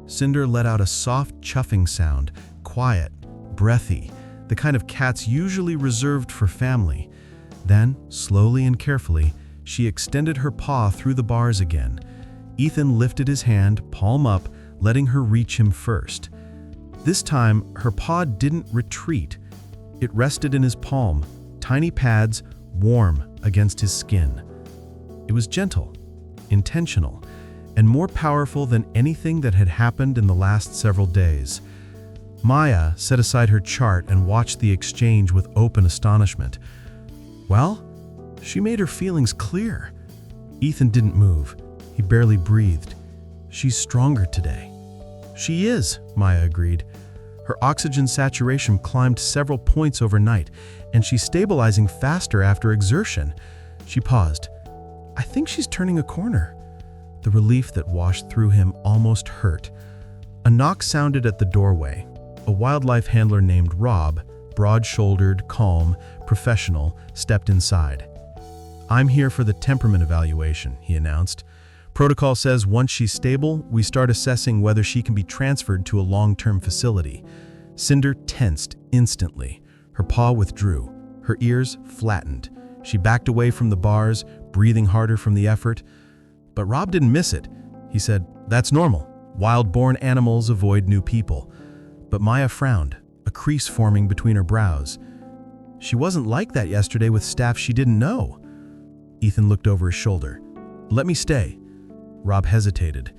Cinder let out a soft chuffing sound, quiet, breathy, the kind of cats usually reserved for family. Then, slowly and carefully, she extended her paw through the bars again. Ethan lifted his hand, palm up, letting her reach him first. This time, her paw didn't retreat. It rested in his palm, tiny pads, warm against his skin. It was gentle, intentional, and more powerful than anything that had happened in the last several days. Maya set aside her chart and watched the exchange with open astonishment. Well, she made her feelings clear. Ethan didn't move. He barely breathed. "She's stronger today." "She is," Maya agreed. Her oxygen saturation climbed several points overnight, and she's stabilizing faster after exertion. She paused. "I think she's turning a corner." The relief that washed through him almost hurt. A knock sounded at the doorway. A wildlife handler named Rob, broad-shouldered, calm, professional, stepped inside. "I'm here for the temperament evaluation," he announced. "Protocol says once she's stable, we start assessing whether she can be transferred to a long-term facility." Cinder tensed instantly. Her paw withdrew. Her ears flattened. She backed away from the bars, breathing harder from the effort. But Rob didn't miss it. He said, "That's normal. Wild-born animals avoid new people." But Maya frowned, a crease forming between her brows. She wasn't like that yesterday with staff she didn't know. Ethan looked over his shoulder. "Let me stay." Rob hesitated.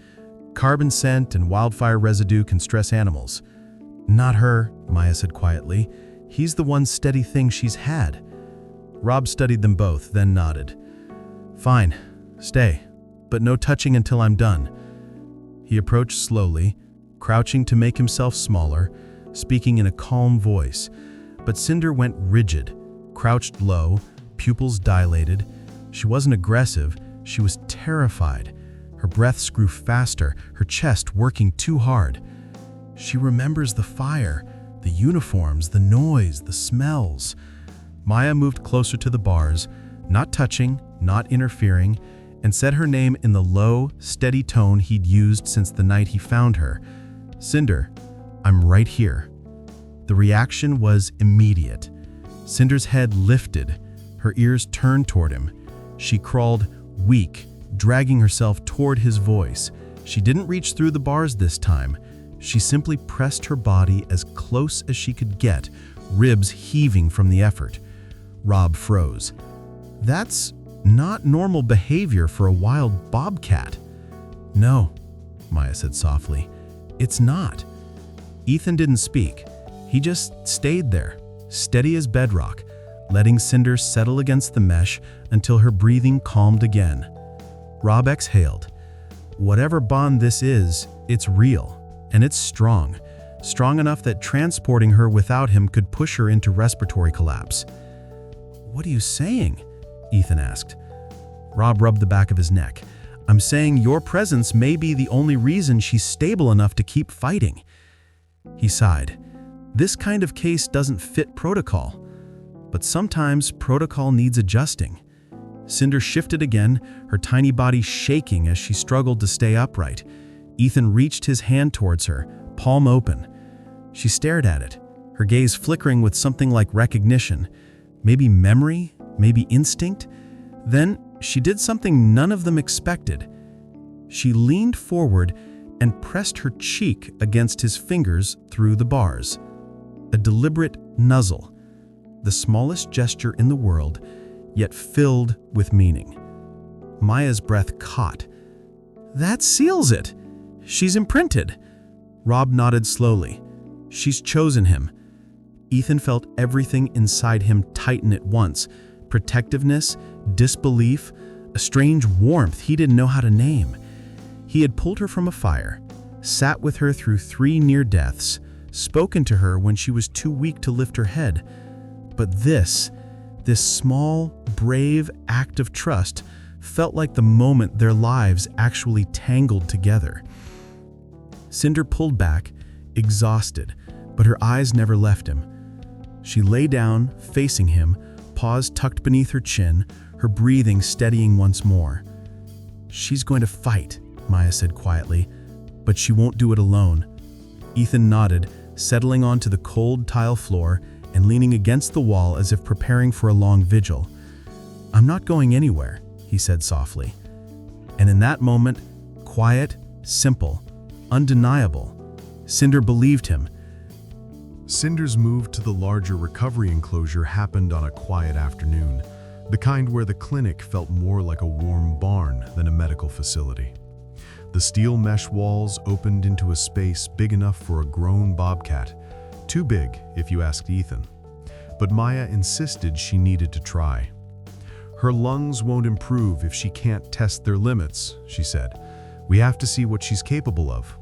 "Carbon scent and wildfire residue can stress animals." "Not her," Maya said quietly. "He's the one steady thing she's had." Rob studied them both, then nodded. "Fine, stay, but no touching until I'm done." He approached slowly, crouching to make himself smaller, speaking in a calm voice. But Cinder went rigid, crouched low, pupils dilated. She wasn't aggressive, she was terrified. Her breaths grew faster, her chest working too hard. She remembers the fire, the uniforms, the noise, the smells. Maya moved closer to the bars, not touching, not interfering, and said her name in the low, steady tone he'd used since the night he found her. "Cinder, I'm right here." The reaction was immediate. Cinder's head lifted, her ears turned toward him. She crawled, weak, dragging herself toward his voice. She didn't reach through the bars this time. She simply pressed her body as close as she could get, ribs heaving from the effort. Rob froze. "That's not normal behavior for a wild bobcat." "No," Maya said softly. "It's not." Ethan didn't speak. He just stayed there, steady as bedrock, letting Cinder settle against the mesh until her breathing calmed again. Rob exhaled. Whatever bond this is, it's real, and it's strong. Strong enough that transporting her without him could push her into respiratory collapse. "What are you saying?" Ethan asked. Rob rubbed the back of his neck. "I'm saying your presence may be the only reason she's stable enough to keep fighting." He sighed. This kind of case doesn't fit protocol. But sometimes protocol needs adjusting. Cinder shifted again, her tiny body shaking as she struggled to stay upright. Ethan reached his hand towards her, palm open. She stared at it, her gaze flickering with something like recognition. Maybe memory, maybe instinct. Then she did something none of them expected. She leaned forward and pressed her cheek against his fingers through the bars. A deliberate nuzzle, the smallest gesture in the world, yet filled with meaning. Maya's breath caught. "That seals it. She's imprinted." Rob nodded slowly. "She's chosen him." Ethan felt everything inside him tighten at once. Protectiveness, disbelief, a strange warmth he didn't know how to name. He had pulled her from a fire, sat with her through 3 near deaths, spoken to her when she was too weak to lift her head. But this small, brave act of trust felt like the moment their lives actually tangled together. Cinder pulled back, exhausted, but her eyes never left him. She lay down, facing him, paws tucked beneath her chin, her breathing steadying once more. "She's going to fight," Maya said quietly, "but she won't do it alone." Ethan nodded, settling onto the cold tile floor and leaning against the wall as if preparing for a long vigil. "I'm not going anywhere," he said softly. And in that moment, quiet, simple, undeniable, Cinder believed him. Cinder's move to the larger recovery enclosure happened on a quiet afternoon, the kind where the clinic felt more like a warm barn than a medical facility. The steel mesh walls opened into a space big enough for a grown bobcat, too big if you asked Ethan. But Maya insisted she needed to try. "Her lungs won't improve if she can't test their limits," she said. "We have to see what she's capable of."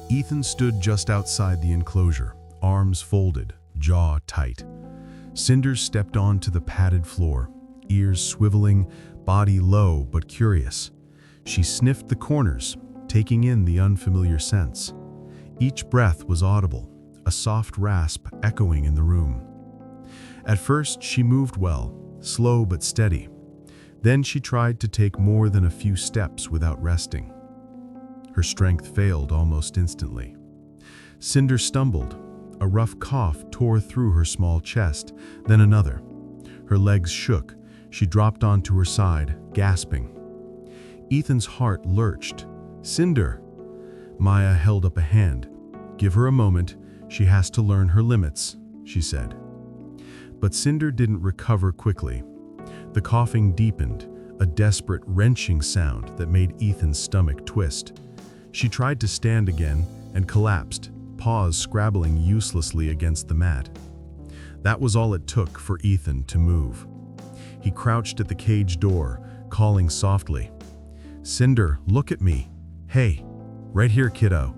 Ethan stood just outside the enclosure, arms folded, jaw tight. Cinder stepped onto the padded floor, ears swiveling, body low but curious. She sniffed the corners, taking in the unfamiliar scents. Each breath was audible, a soft rasp echoing in the room. At first, she moved well, slow but steady. Then she tried to take more than a few steps without resting. Her strength failed almost instantly. Cinder stumbled. A rough cough tore through her small chest, then another. Her legs shook. She dropped onto her side, gasping. Ethan's heart lurched. "Cinder!" Maya held up a hand. "Give her a moment. She has to learn her limits," she said. But Cinder didn't recover quickly. The coughing deepened, a desperate, wrenching sound that made Ethan's stomach twist. She tried to stand again and collapsed, paws scrabbling uselessly against the mat. That was all it took for Ethan to move. He crouched at the cage door, calling softly, "Cinder, look at me. Hey, right here, kiddo."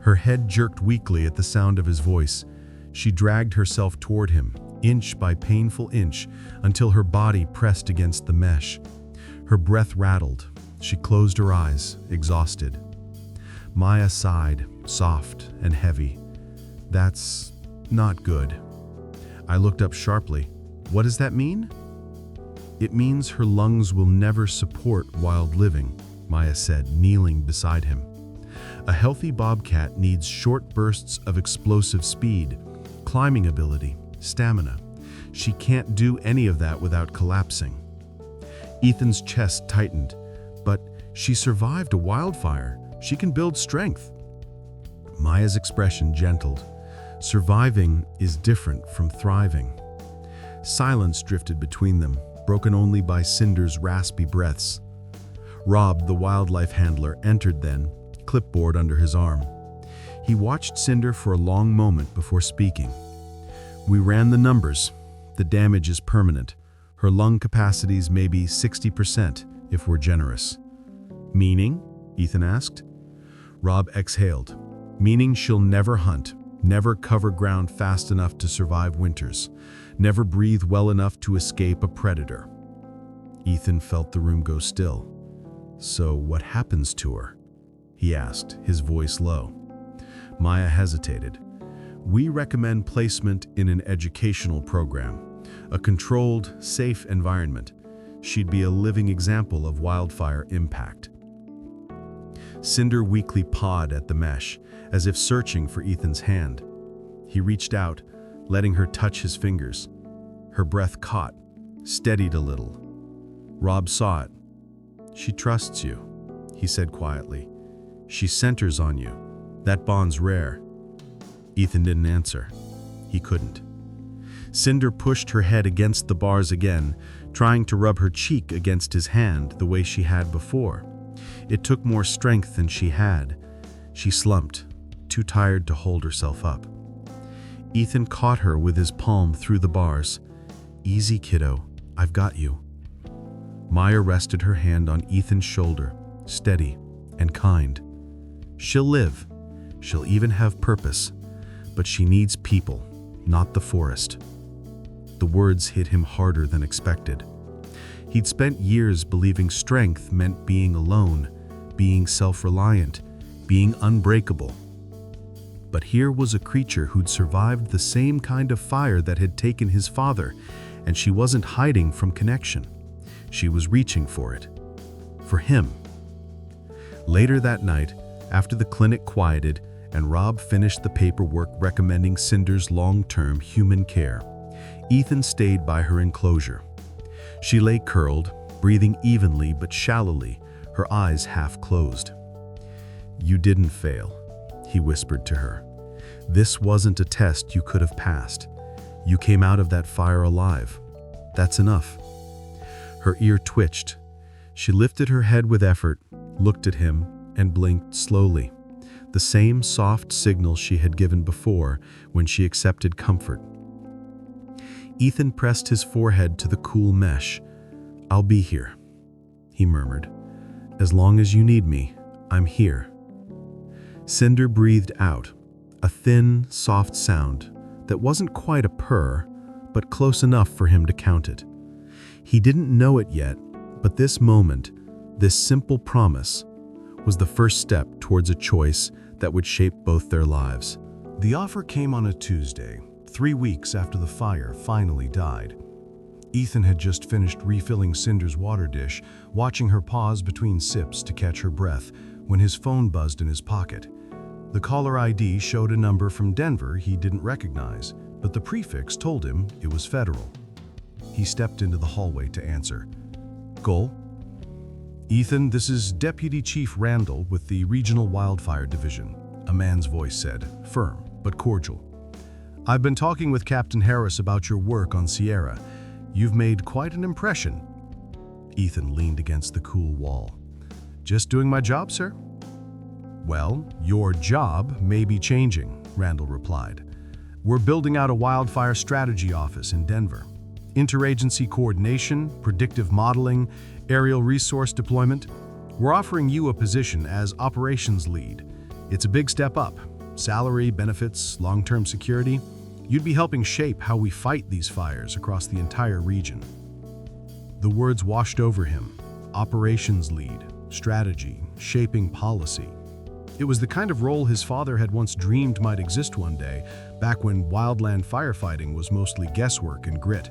Her head jerked weakly at the sound of his voice. She dragged herself toward him, inch by painful inch, until her body pressed against the mesh. Her breath rattled. She closed her eyes, exhausted. Maya sighed, soft and heavy. "That's not good." I looked up sharply. "What does that mean?" "It means her lungs will never support wild living," Maya said, kneeling beside him. "A healthy bobcat needs short bursts of explosive speed, climbing ability, stamina. She can't do any of that without collapsing." Ethan's chest tightened. "But she survived a wildfire. She can build strength." Maya's expression gentled. "Surviving is different from thriving." Silence drifted between them, broken only by Cinder's raspy breaths. Rob, the wildlife handler, entered then, clipboard under his arm. He watched Cinder for a long moment before speaking. "We ran the numbers. The damage is permanent. Her lung capacities may be 60% if we're generous." "Meaning?" Ethan asked. Rob exhaled. "Meaning she'll never hunt, never cover ground fast enough to survive winters, never breathe well enough to escape a predator." Ethan felt the room go still. "So what happens to her?" he asked, his voice low. Maya hesitated. "We recommend placement in an educational program, a controlled, safe environment. She'd be a living example of wildfire impact." Cinder weakly pawed at the mesh, as if searching for Ethan's hand. He reached out, letting her touch his fingers. Her breath caught, steadied a little. Rob saw it. "She trusts you," he said quietly. "She centers on you. That bond's rare." Ethan didn't answer. He couldn't. Cinder pushed her head against the bars again, trying to rub her cheek against his hand the way she had before. It took more strength than she had. She slumped, too tired to hold herself up. Ethan caught her with his palm through the bars. "Easy, kiddo. I've got you." Maya rested her hand on Ethan's shoulder, steady and kind. "She'll live. She'll even have purpose. But she needs people, not the forest." The words hit him harder than expected. He'd spent years believing strength meant being alone, being self-reliant, being unbreakable. But here was a creature who'd survived the same kind of fire that had taken his father, and she wasn't hiding from connection. She was reaching for it. for him. Later that night, after the clinic quieted and Rob finished the paperwork recommending Cinder's long-term human care, Ethan stayed by her enclosure. She lay curled, breathing evenly but shallowly, her eyes half closed. "You didn't fail," he whispered to her. "This wasn't a test you could have passed. You came out of that fire alive. That's enough." Her ear twitched. She lifted her head with effort, looked at him, and blinked slowly. The same soft signal she had given before when she accepted comfort. Ethan pressed his forehead to the cool mesh. "I'll be here," he murmured. "As long as you need me, I'm here." Cinder breathed out, a thin, soft sound that wasn't quite a purr, but close enough for him to count it. He didn't know it yet, but this moment, this simple promise, was the first step towards a choice that would shape both their lives. The offer came on a Tuesday, 3 weeks after the fire finally died. Ethan had just finished refilling Cinder's water dish, watching her pause between sips to catch her breath, when his phone buzzed in his pocket. The caller ID showed a number from Denver he didn't recognize, but the prefix told him it was federal. He stepped into the hallway to answer. "Cole?" "Ethan, this is Deputy Chief Randall with the Regional Wildfire Division," a man's voice said, firm but cordial. "I've been talking with Captain Harris about your work on Sierra. You've made quite an impression." Ethan leaned against the cool wall. "Just doing my job, sir?" "Well, your job may be changing," Randall replied. "We're building out a wildfire strategy office in Denver. Interagency coordination, predictive modeling, aerial resource deployment. We're offering you a position as operations lead. It's a big step up. Salary, benefits, long-term security. You'd be helping shape how we fight these fires across the entire region." The words washed over him. Operations lead, strategy, shaping policy. It was the kind of role his father had once dreamed might exist one day, back when wildland firefighting was mostly guesswork and grit.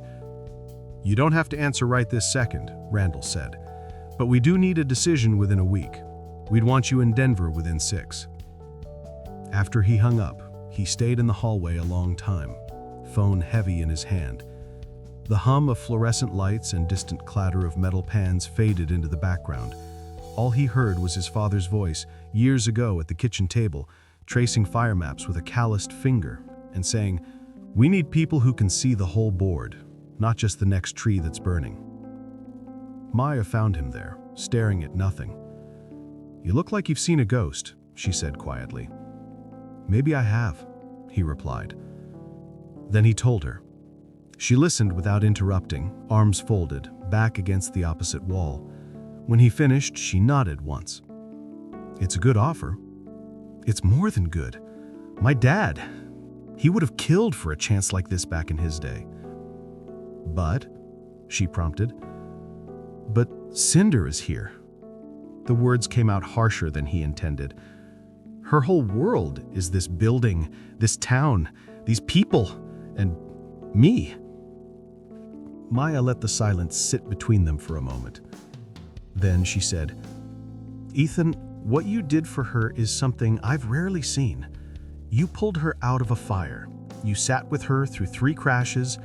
"You don't have to answer right this second," Randall said, "but we do need a decision within a week. We'd want you in Denver within 6. After he hung up, he stayed in the hallway a long time, phone heavy in his hand. The hum of fluorescent lights and distant clatter of metal pans faded into the background. All he heard was his father's voice, years ago at the kitchen table, tracing fire maps with a calloused finger and saying, "We need people who can see the whole board, not just the next tree that's burning." Maya found him there, staring at nothing. "You look like you've seen a ghost," she said quietly. "Maybe I have," he replied. Then he told her. She listened without interrupting, arms folded, back against the opposite wall. When he finished, she nodded once. "It's a good offer." "It's more than good. My dad, he would have killed for a chance like this back in his day." "But," she prompted. "But Cinder is here." The words came out harsher than he intended. "Her whole world is this building, this town, these people, and me." Maya let the silence sit between them for a moment. Then she said, "Ethan, what you did for her is something I've rarely seen. You pulled her out of a fire. You sat with her through 3 crashes.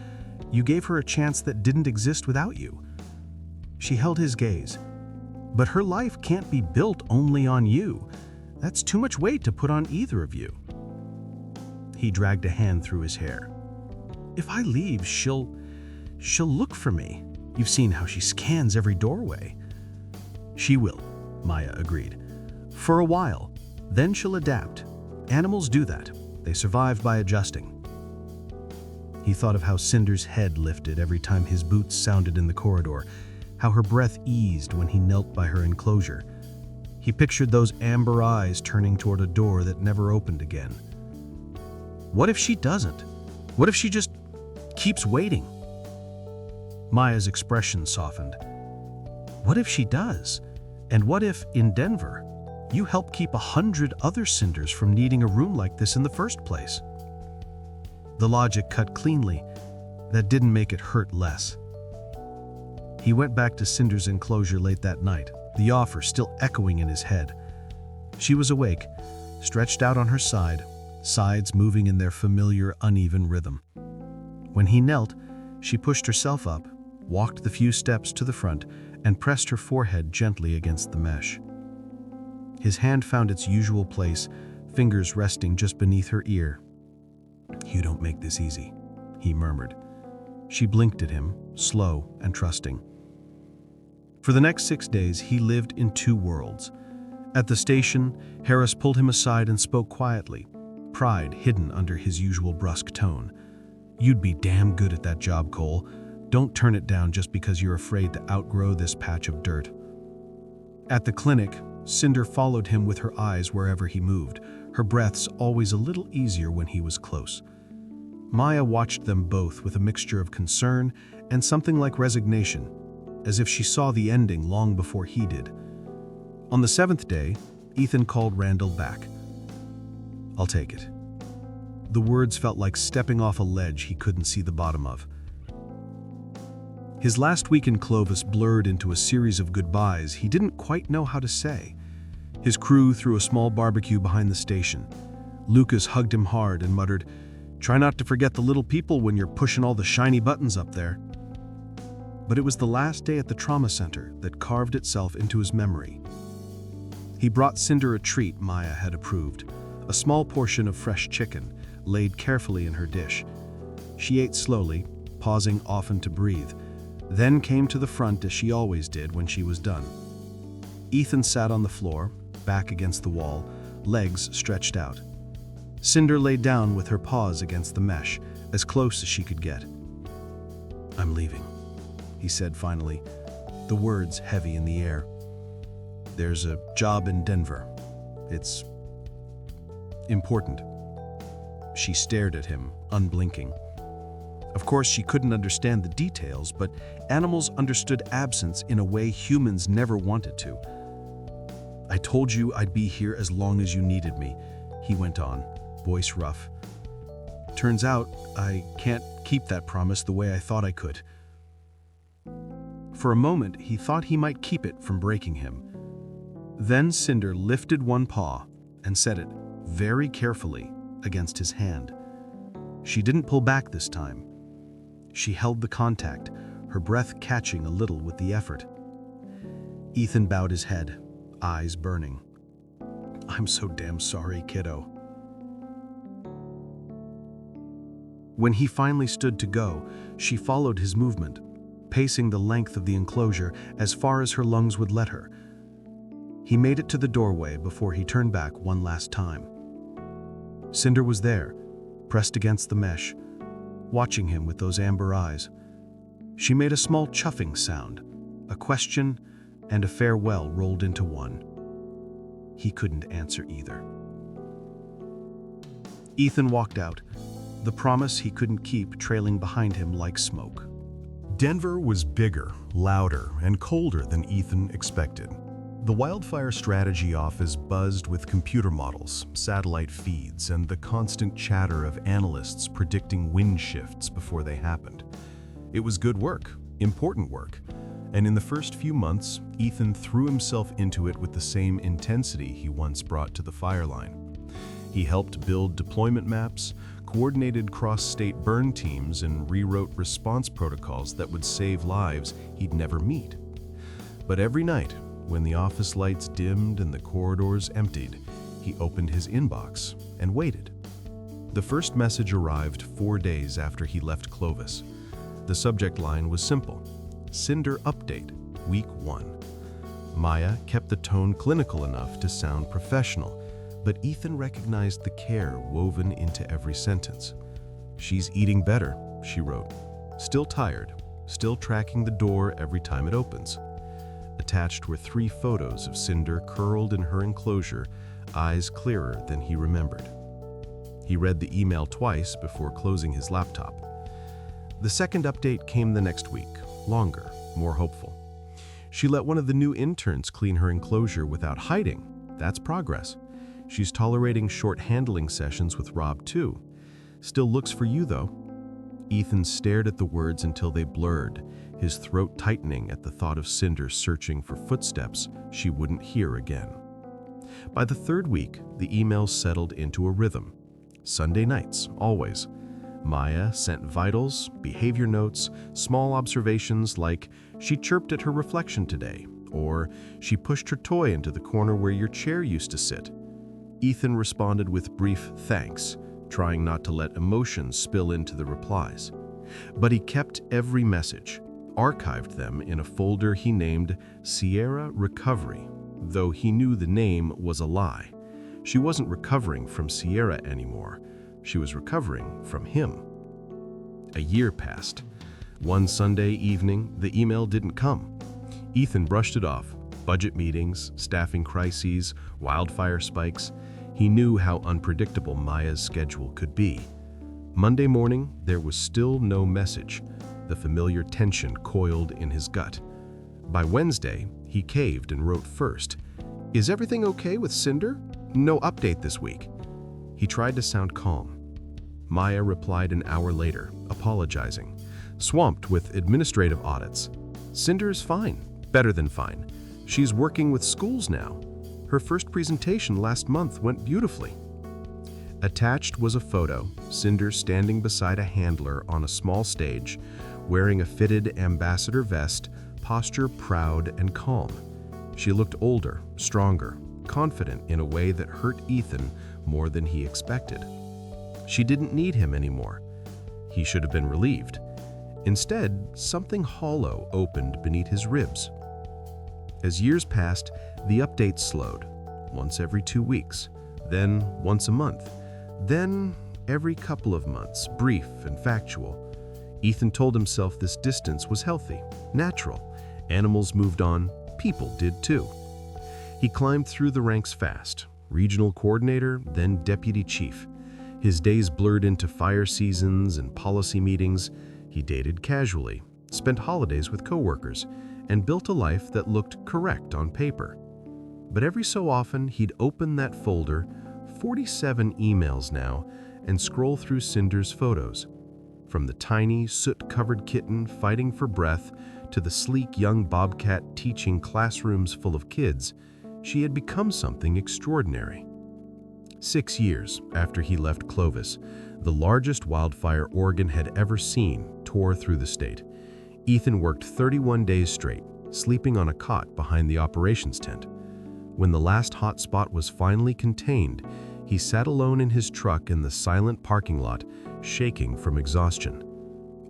You gave her a chance that didn't exist without you." She held his gaze. "But her life can't be built only on you. That's too much weight to put on either of you." He dragged a hand through his hair. "If I leave, she'll look for me. You've seen how she scans every doorway." "She will," Maya agreed. "For a while. Then she'll adapt. Animals do that. They survive by adjusting." He thought of how Cinder's head lifted every time his boots sounded in the corridor, how her breath eased when he knelt by her enclosure. He pictured those amber eyes turning toward a door that never opened again. What if she doesn't? What if she just keeps waiting? Maya's expression softened. What if she does? And what if, in Denver, you help keep 100 other Cinders from needing a room like this in the first place? The logic cut cleanly. That didn't make it hurt less. He went back to Cinder's enclosure late that night, the offer still echoing in his head. She was awake, stretched out on her side, sides moving in their familiar, uneven rhythm. When he knelt, she pushed herself up, walked the few steps to the front, and pressed her forehead gently against the mesh. His hand found its usual place, fingers resting just beneath her ear. "You don't make this easy," he murmured. She blinked at him, slow and trusting. For the next 6 days, he lived in two worlds. At the station, Harris pulled him aside and spoke quietly, pride hidden under his usual brusque tone. "You'd be damn good at that job, Cole. Don't turn it down just because you're afraid to outgrow this patch of dirt." At the clinic, Cinder followed him with her eyes wherever he moved, her breaths always a little easier when he was close. Maya watched them both with a mixture of concern and something like resignation, as if she saw the ending long before he did. On the 7th day, Ethan called Randall back. "I'll take it." The words felt like stepping off a ledge he couldn't see the bottom of. His last week in Clovis blurred into a series of goodbyes he didn't quite know how to say. His crew threw a small barbecue behind the station. Lucas hugged him hard and muttered, "Try not to forget the little people when you're pushing all the shiny buttons up there." But it was the last day at the trauma center that carved itself into his memory. He brought Cinder a treat Maya had approved, a small portion of fresh chicken, laid carefully in her dish. She ate slowly, pausing often to breathe, then came to the front as she always did when she was done. Ethan sat on the floor, back against the wall, legs stretched out. Cinder lay down with her paws against the mesh, as close as she could get. "I'm leaving," he said finally, the words heavy in the air. "There's a job in Denver. It's important." She stared at him, unblinking. Of course, she couldn't understand the details, but animals understood absence in a way humans never wanted to. "I told you I'd be here as long as you needed me," he went on, voice rough. "Turns out I can't keep that promise the way I thought I could." For a moment, he thought he might keep it from breaking him. Then Cinder lifted one paw and set it, very carefully, against his hand. She didn't pull back this time. She held the contact, her breath catching a little with the effort. Ethan bowed his head, eyes burning. "I'm so damn sorry, kiddo." When he finally stood to go, she followed his movement, pacing the length of the enclosure as far as her lungs would let her. He made it to the doorway before he turned back one last time. Cinder was there, pressed against the mesh, watching him with those amber eyes. She made a small chuffing sound, a question and a farewell rolled into one. He couldn't answer either. Ethan walked out, the promise he couldn't keep trailing behind him like smoke. Denver was bigger, louder, and colder than Ethan expected. The Wildfire Strategy Office buzzed with computer models, satellite feeds, and the constant chatter of analysts predicting wind shifts before they happened. It was good work, important work, and in the first few months, Ethan threw himself into it with the same intensity he once brought to the fire line. He helped build deployment maps, coordinated cross-state burn teams, and rewrote response protocols that would save lives he'd never meet. But every night, when the office lights dimmed and the corridors emptied, he opened his inbox and waited. The first message arrived 4 days after he left Clovis. The subject line was simple: Cinder update, week 1. Maya kept the tone clinical enough to sound professional, but Ethan recognized the care woven into every sentence. "She's eating better," she wrote. "Still tired, still tracking the door every time it opens." Attached were 3 photos of Cinder curled in her enclosure, eyes clearer than he remembered. He read the email twice before closing his laptop. The second update came the next week, longer, more hopeful. She let one of the new interns clean her enclosure without hiding. That's progress. She's tolerating short handling sessions with Rob too. Still looks for you though. Ethan stared at the words until they blurred, his throat tightening at the thought of Cinder searching for footsteps she wouldn't hear again. By the third week, the emails settled into a rhythm. Sunday nights, always. Maya sent vitals, behavior notes, small observations like, "She chirped at her reflection today," or "She pushed her toy into the corner where your chair used to sit." Ethan responded with brief thanks, trying not to let emotions spill into the replies. But he kept every message, archived them in a folder he named Sierra Recovery, though he knew the name was a lie. She wasn't recovering from Sierra anymore. She was recovering from him. A year passed. One Sunday evening, the email didn't come. Ethan brushed it off. Budget meetings, staffing crises, wildfire spikes. He knew how unpredictable Maya's schedule could be. Monday morning, there was still no message. The familiar tension coiled in his gut. By Wednesday, he caved and wrote first, "Is everything okay with Cinder? No update this week." He tried to sound calm. Maya replied an hour later, apologizing, swamped with administrative audits. "Cinder's fine, better than fine. She's working with schools now. Her first presentation last month went beautifully." Attached was a photo, Cinder standing beside a handler on a small stage, wearing a fitted ambassador vest, posture proud and calm. She looked older, stronger, confident in a way that hurt Ethan more than he expected. She didn't need him anymore. He should have been relieved. Instead, something hollow opened beneath his ribs. As years passed, the updates slowed, once every 2 weeks, then once a month, then every couple of months, brief and factual. Ethan told himself this distance was healthy, natural. Animals moved on, people did too. He climbed through the ranks fast, regional coordinator, then deputy chief. His days blurred into fire seasons and policy meetings. He dated casually, spent holidays with coworkers, and built a life that looked correct on paper. But every so often, he'd open that folder, 47 emails now, and scroll through Cinder's photos. From the tiny, soot-covered kitten fighting for breath to the sleek young Bobcat teaching classrooms full of kids, she had become something extraordinary. 6 years after he left Clovis, the largest wildfire Oregon had ever seen tore through the state. Ethan worked 31 days straight, sleeping on a cot behind the operations tent. When the last hot spot was finally contained, he sat alone in his truck in the silent parking lot, shaking from exhaustion.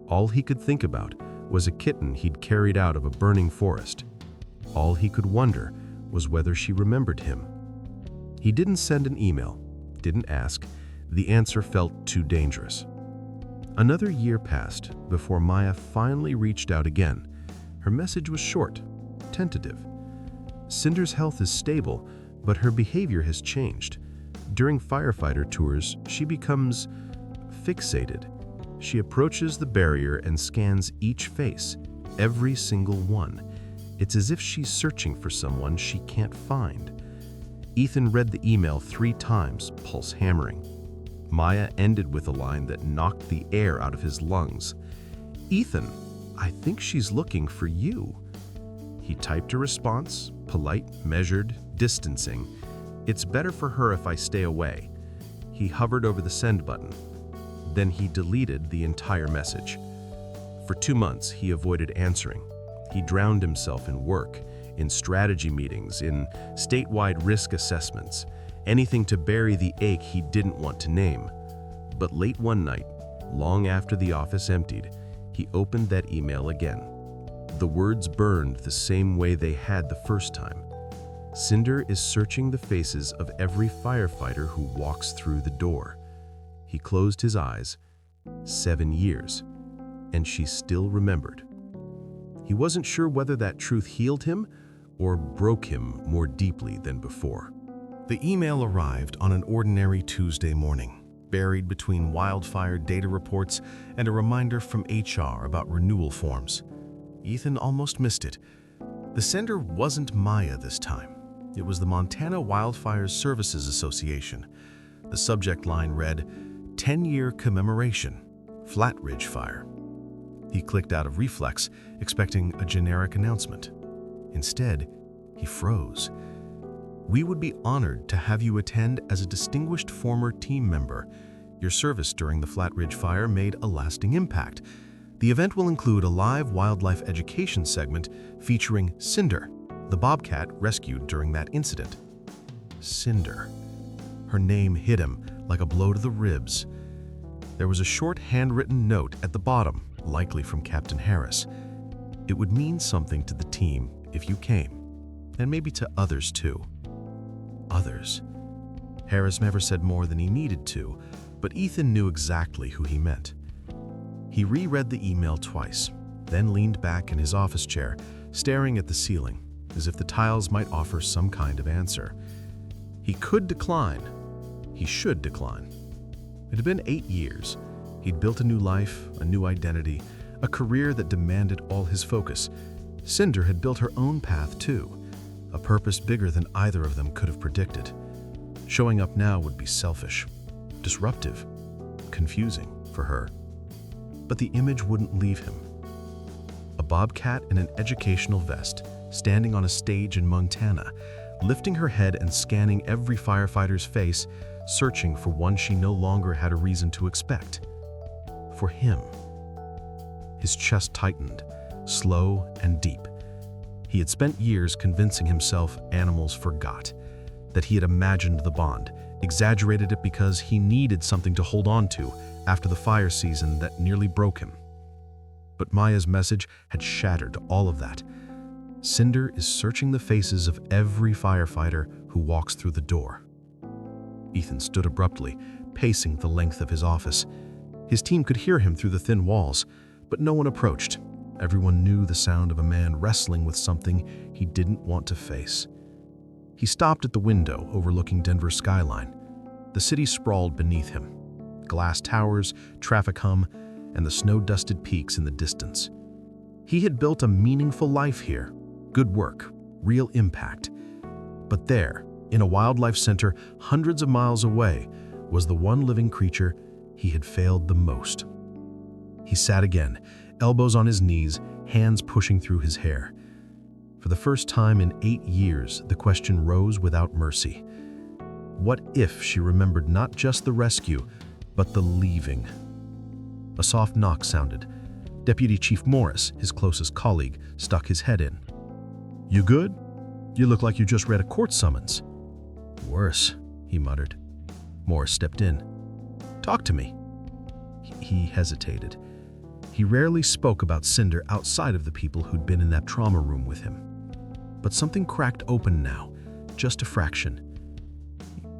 All he could think about was a kitten he'd carried out of a burning forest. All he could wonder was whether she remembered him. He didn't send an email, didn't ask. The answer felt too dangerous. Another year passed before Maya finally reached out again. Her message was short, tentative. Cinder's health is stable, but her behavior has changed. During firefighter tours, she becomes fixated. She approaches the barrier and scans each face, every single one. It's as if she's searching for someone she can't find. Ethan read the email 3 times, pulse hammering. Maya ended with a line that knocked the air out of his lungs. "Ethan, I think she's looking for you." He typed a response, polite, measured, distancing. "It's better for her if I stay away." He hovered over the send button. Then he deleted the entire message. For 2 months, he avoided answering. He drowned himself in work, in strategy meetings, in statewide risk assessments, anything to bury the ache he didn't want to name. But late one night, long after the office emptied, he opened that email again. The words burned the same way they had the first time. "Cinder is searching the faces of every firefighter who walks through the door." He closed his eyes. 7 years, and she still remembered. He wasn't sure whether that truth healed him or broke him more deeply than before. The email arrived on an ordinary Tuesday morning, buried between wildfire data reports and a reminder from HR about renewal forms. Ethan almost missed it. The sender wasn't Maya this time. It was the Montana Wildfire Services Association. The subject line read, 10-year commemoration. Flat Ridge Fire. He clicked out of reflex, expecting a generic announcement. Instead, he froze. "We would be honored to have you attend as a distinguished former team member. Your service during the Flat Ridge Fire made a lasting impact. The event will include a live wildlife education segment featuring Cinder, the Bobcat rescued during that incident." Cinder. Her name hit him like a blow to the ribs. There was a short handwritten note at the bottom, likely from Captain Harris. It would mean something to the team if you came, and maybe to others too. Others. Harris never said more than he needed to, but Ethan knew exactly who he meant. He reread the email twice, then leaned back in his office chair, staring at the ceiling, as if the tiles might offer some kind of answer. He could decline. He should decline. It had been 8 years. He'd built a new life, a new identity, a career that demanded all his focus. Cinder had built her own path too, a purpose bigger than either of them could have predicted. Showing up now would be selfish, disruptive, confusing for her. But the image wouldn't leave him. A bobcat in an educational vest, standing on a stage in Montana, lifting her head and scanning every firefighter's face, searching for one she no longer had a reason to expect. For him. His chest tightened, slow and deep. He had spent years convincing himself animals forgot, that he had imagined the bond, exaggerated it because he needed something to hold on to after the fire season that nearly broke him. But Maya's message had shattered all of that. Cinder is searching the faces of every firefighter who walks through the door. Ethan stood abruptly, pacing the length of his office. His team could hear him through the thin walls, but no one approached. Everyone knew the sound of a man wrestling with something he didn't want to face. He stopped at the window overlooking Denver's skyline. The city sprawled beneath him. Glass towers, traffic hum, and the snow-dusted peaks in the distance. He had built a meaningful life here. Good work, real impact. But there, in a wildlife center hundreds of miles away, was the one living creature he had failed the most. He sat again, elbows on his knees, hands pushing through his hair. For the first time in 8 years, the question rose without mercy. What if she remembered not just the rescue, but the leaving? A soft knock sounded. Deputy Chief Morris, his closest colleague, stuck his head in. "You good? You look like you just read a court summons." "Worse," he muttered. Morris stepped in. "Talk to me." He hesitated. He rarely spoke about Cinder outside of the people who'd been in that trauma room with him. But something cracked open now, just a fraction.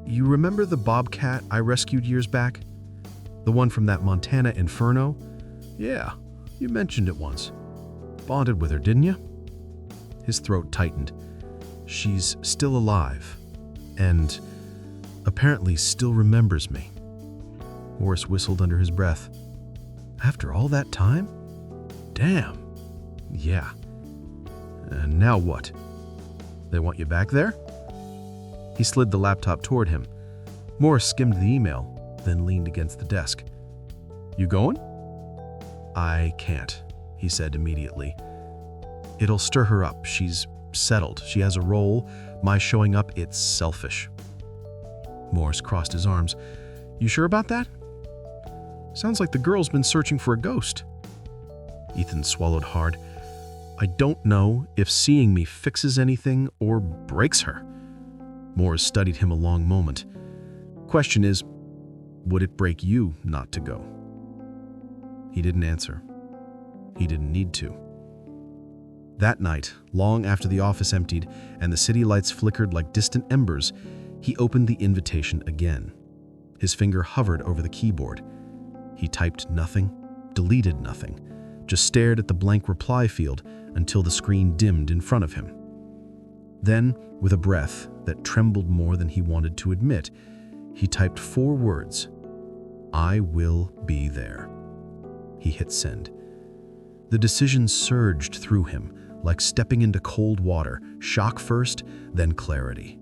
"You remember the Bobcat I rescued years back? The one from that Montana inferno?" "Yeah, you mentioned it once. Bonded with her, didn't you?" His throat tightened. "She's still alive, and apparently still remembers me." Morris whistled under his breath. "After all that time? Damn." "Yeah. And now what? They want you back there?" He slid the laptop toward him. Morris skimmed the email, then leaned against the desk. "You going?" "I can't," he said immediately. "It'll stir her up. She's settled. She has a role. My showing up, it's selfish." Morris crossed his arms. "You sure about that? Sounds like the girl's been searching for a ghost." Ethan swallowed hard. "I don't know if seeing me fixes anything or breaks her." Morris studied him a long moment. "Question is, would it break you not to go?" He didn't answer. He didn't need to. That night, long after the office emptied and the city lights flickered like distant embers, he opened the invitation again. His finger hovered over the keyboard. He typed nothing, deleted nothing, just stared at the blank reply field until the screen dimmed in front of him. Then, with a breath that trembled more than he wanted to admit, he typed 4 words: "I will be there." He hit send. The decision surged through him, like stepping into cold water, shock first, then clarity.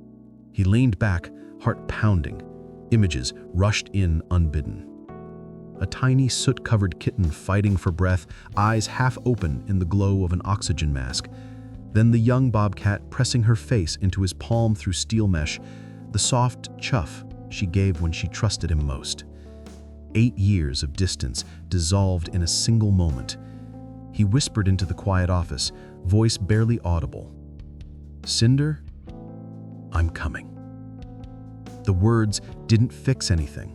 He leaned back, heart pounding. Images rushed in unbidden. a tiny soot-covered kitten fighting for breath, eyes half open in the glow of an oxygen mask. Then the young bobcat pressing her face into his palm through steel mesh, the soft chuff she gave when she trusted him most. 8 years of distance dissolved in a single moment. He whispered into the quiet office, voice barely audible. "Cinder, I'm coming." The words didn't fix anything.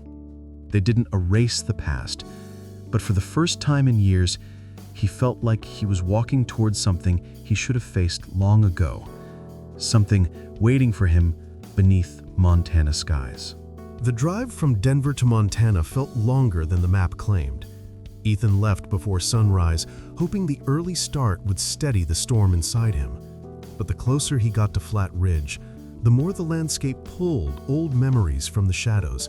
They didn't erase the past, but for the first time in years, he felt like he was walking towards something he should have faced long ago, something waiting for him beneath Montana skies. The drive from Denver to Montana felt longer than the map claimed. Ethan left before sunrise, hoping the early start would steady the storm inside him. But the closer he got to Flat Ridge, the more the landscape pulled old memories from the shadows.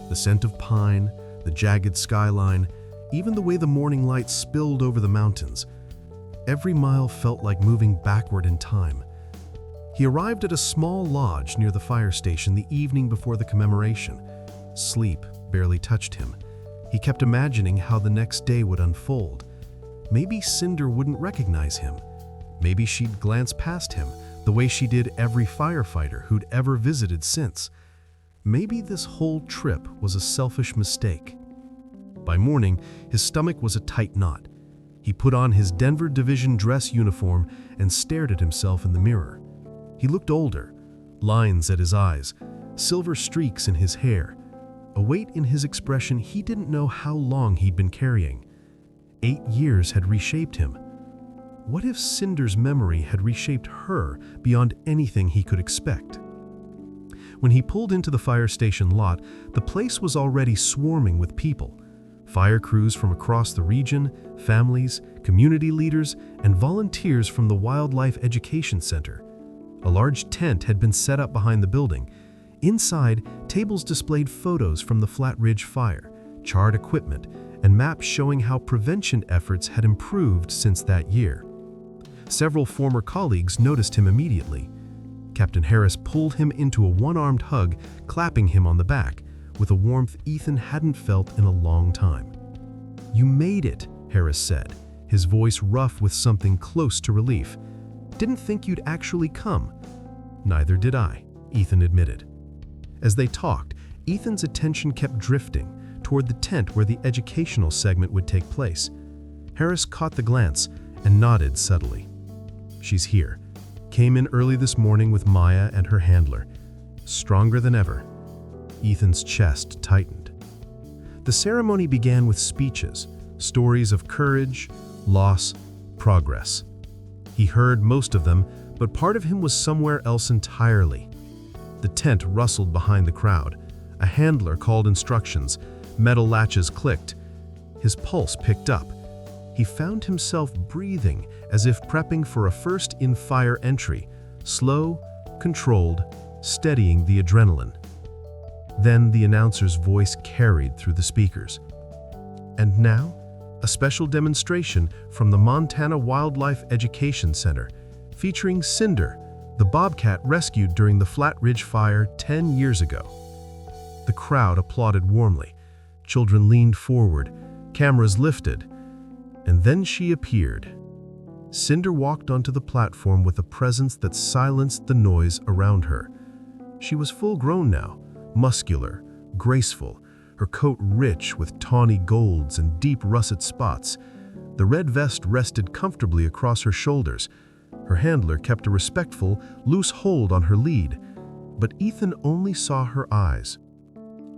The scent of pine, the jagged skyline, even the way the morning light spilled over the mountains. Every mile felt like moving backward in time. He arrived at a small lodge near the fire station the evening before the commemoration. Sleep barely touched him. He kept imagining how the next day would unfold. Maybe Cinder wouldn't recognize him. Maybe she'd glance past him, the way she did every firefighter who'd ever visited since. Maybe this whole trip was a selfish mistake. By morning, his stomach was a tight knot. He put on his Denver Division dress uniform and stared at himself in the mirror. He looked older, lines at his eyes, silver streaks in his hair, a weight in his expression he didn't know how long he'd been carrying. 8 years had reshaped him. What if Cinder's memory had reshaped her beyond anything he could expect? When he pulled into the fire station lot, the place was already swarming with people. Fire crews from across the region, families, community leaders, and volunteers from the Wildlife Education Center. A large tent had been set up behind the building. Inside, tables displayed photos from the Flat Ridge fire, charred equipment, and maps showing how prevention efforts had improved since that year. Several former colleagues noticed him immediately. Captain Harris pulled him into a one-armed hug, clapping him on the back, with a warmth Ethan hadn't felt in a long time. "You made it," Harris said, his voice rough with something close to relief. "Didn't think you'd actually come." "Neither did I," Ethan admitted. As they talked, Ethan's attention kept drifting toward the tent where the educational segment would take place. Harris caught the glance and nodded subtly. "She's here. Came in early this morning with Maya and her handler. Stronger than ever." Ethan's chest tightened. The ceremony began with speeches, stories of courage, loss, progress. He heard most of them, but part of him was somewhere else entirely. The tent rustled behind the crowd. A handler called instructions. Metal latches clicked. His pulse picked up. He found himself breathing as if prepping for a first-in-fire entry, slow, controlled, steadying the adrenaline. Then the announcer's voice carried through the speakers. "And now, a special demonstration from the Montana Wildlife Education Center, featuring Cinder, the bobcat rescued during the Flat Ridge fire 10 years ago." The crowd applauded warmly. Children leaned forward, cameras lifted, and then she appeared. Cinder walked onto the platform with a presence that silenced the noise around her. She was full-grown now, muscular, graceful, her coat rich with tawny golds and deep russet spots. The red vest rested comfortably across her shoulders. Her handler kept a respectful, loose hold on her lead, but Ethan only saw her eyes.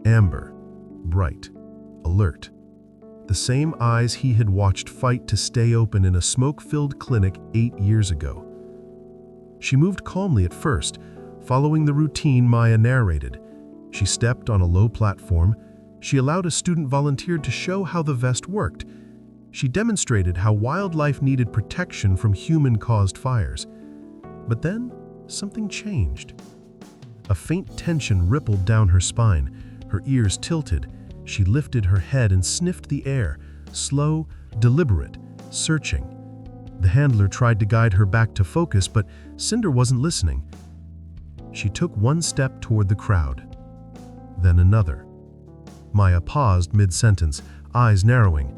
Amber, bright, alert. The same eyes he had watched fight to stay open in a smoke-filled clinic 8 years ago. She moved calmly at first, following the routine Maya narrated. She stepped on a low platform. She allowed a student volunteer to show how the vest worked. She demonstrated how wildlife needed protection from human-caused fires. But then, something changed. A faint tension rippled down her spine. Her ears tilted. She lifted her head and sniffed the air, slow, deliberate, searching. The handler tried to guide her back to focus, but Cinder wasn't listening. She took one step toward the crowd, then another. Maya paused mid-sentence, eyes narrowing.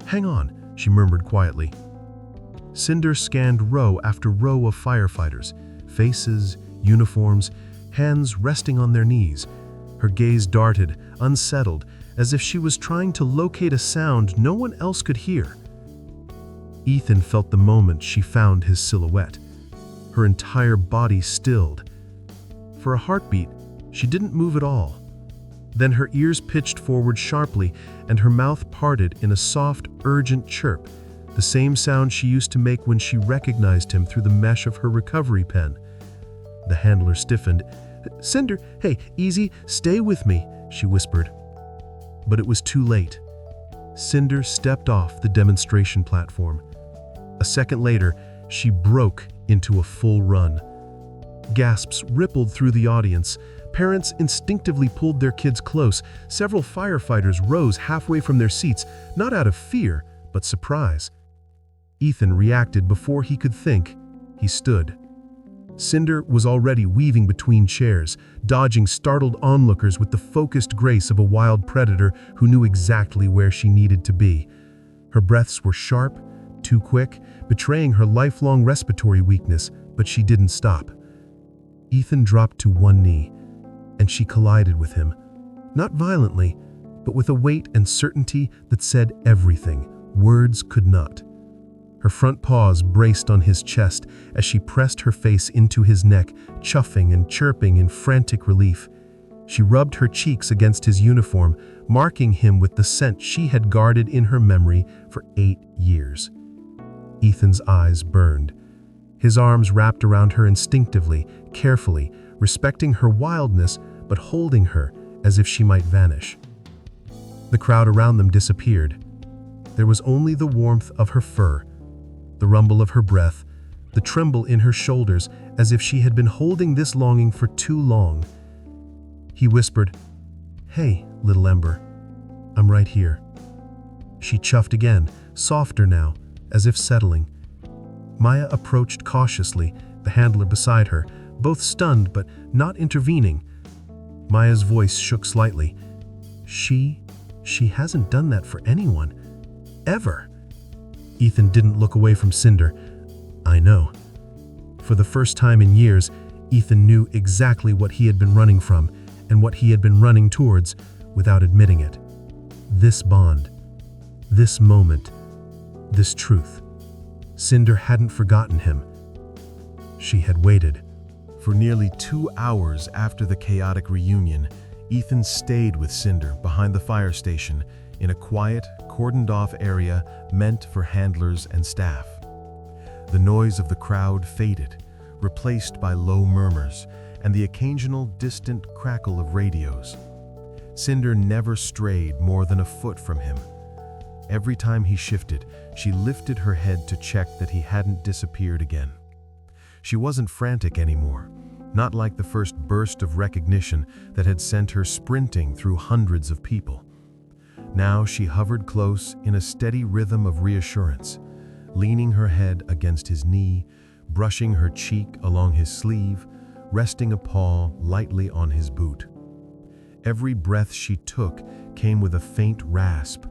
"Hang on," she murmured quietly. Cinder scanned row after row of firefighters, faces, uniforms, hands resting on their knees. Her gaze darted, unsettled, as if she was trying to locate a sound no one else could hear. Ethan felt the moment she found his silhouette. Her entire body stilled. For a heartbeat, she didn't move at all. Then her ears pitched forward sharply and her mouth parted in a soft, urgent chirp, the same sound she used to make when she recognized him through the mesh of her recovery pen. The handler stiffened. "Cinder, hey, easy, stay with me," she whispered. But it was too late. Cinder stepped off the demonstration platform. A second later, she broke into a full run. Gasps rippled through the audience. Parents instinctively pulled their kids close. Several firefighters rose halfway from their seats, not out of fear, but surprise. Ethan reacted before he could think. He stood. Cinder was already weaving between chairs, dodging startled onlookers with the focused grace of a wild predator who knew exactly where she needed to be. Her breaths were sharp, too quick, betraying her lifelong respiratory weakness, but she didn't stop. Ethan dropped to one knee, and she collided with him. Not violently, but with a weight and certainty that said everything words could not. Her front paws braced on his chest as she pressed her face into his neck, chuffing and chirping in frantic relief. She rubbed her cheeks against his uniform, marking him with the scent she had guarded in her memory for 8 years. Ethan's eyes burned. His arms wrapped around her instinctively, carefully, respecting her wildness but holding her as if she might vanish. The crowd around them disappeared. There was only the warmth of her fur, the rumble of her breath, the tremble in her shoulders as if she had been holding this longing for too long. He whispered, "Hey, little Ember, I'm right here." She chuffed again, softer now, as if settling. Maya approached cautiously, the handler beside her, both stunned but not intervening. Maya's voice shook slightly. She hasn't done that for anyone. Ever." Ethan didn't look away from Cinder. "I know." For the first time in years, Ethan knew exactly what he had been running from and what he had been running towards without admitting it. This bond, this moment, this truth. Cinder hadn't forgotten him. She had waited. For nearly 2 hours after the chaotic reunion, Ethan stayed with Cinder behind the fire station in a quiet, cordoned-off area meant for handlers and staff. The noise of the crowd faded, replaced by low murmurs and the occasional distant crackle of radios. Cinder never strayed more than a foot from him. Every time he shifted, she lifted her head to check that he hadn't disappeared again. She wasn't frantic anymore, not like the first burst of recognition that had sent her sprinting through hundreds of people. Now she hovered close in a steady rhythm of reassurance, leaning her head against his knee, brushing her cheek along his sleeve, resting a paw lightly on his boot. Every breath she took came with a faint rasp,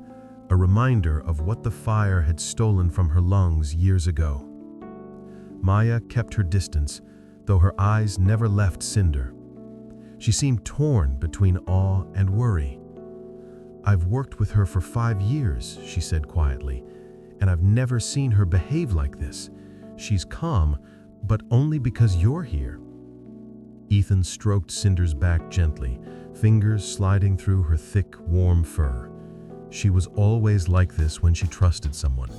a reminder of what the fire had stolen from her lungs years ago. Maya kept her distance, though her eyes never left Cinder. She seemed torn between awe and worry. "I've worked with her for 5 years," she said quietly, "and I've never seen her behave like this. She's calm, but only because you're here." Ethan stroked Cinder's back gently, fingers sliding through her thick, warm fur. She was always like this when she trusted someone.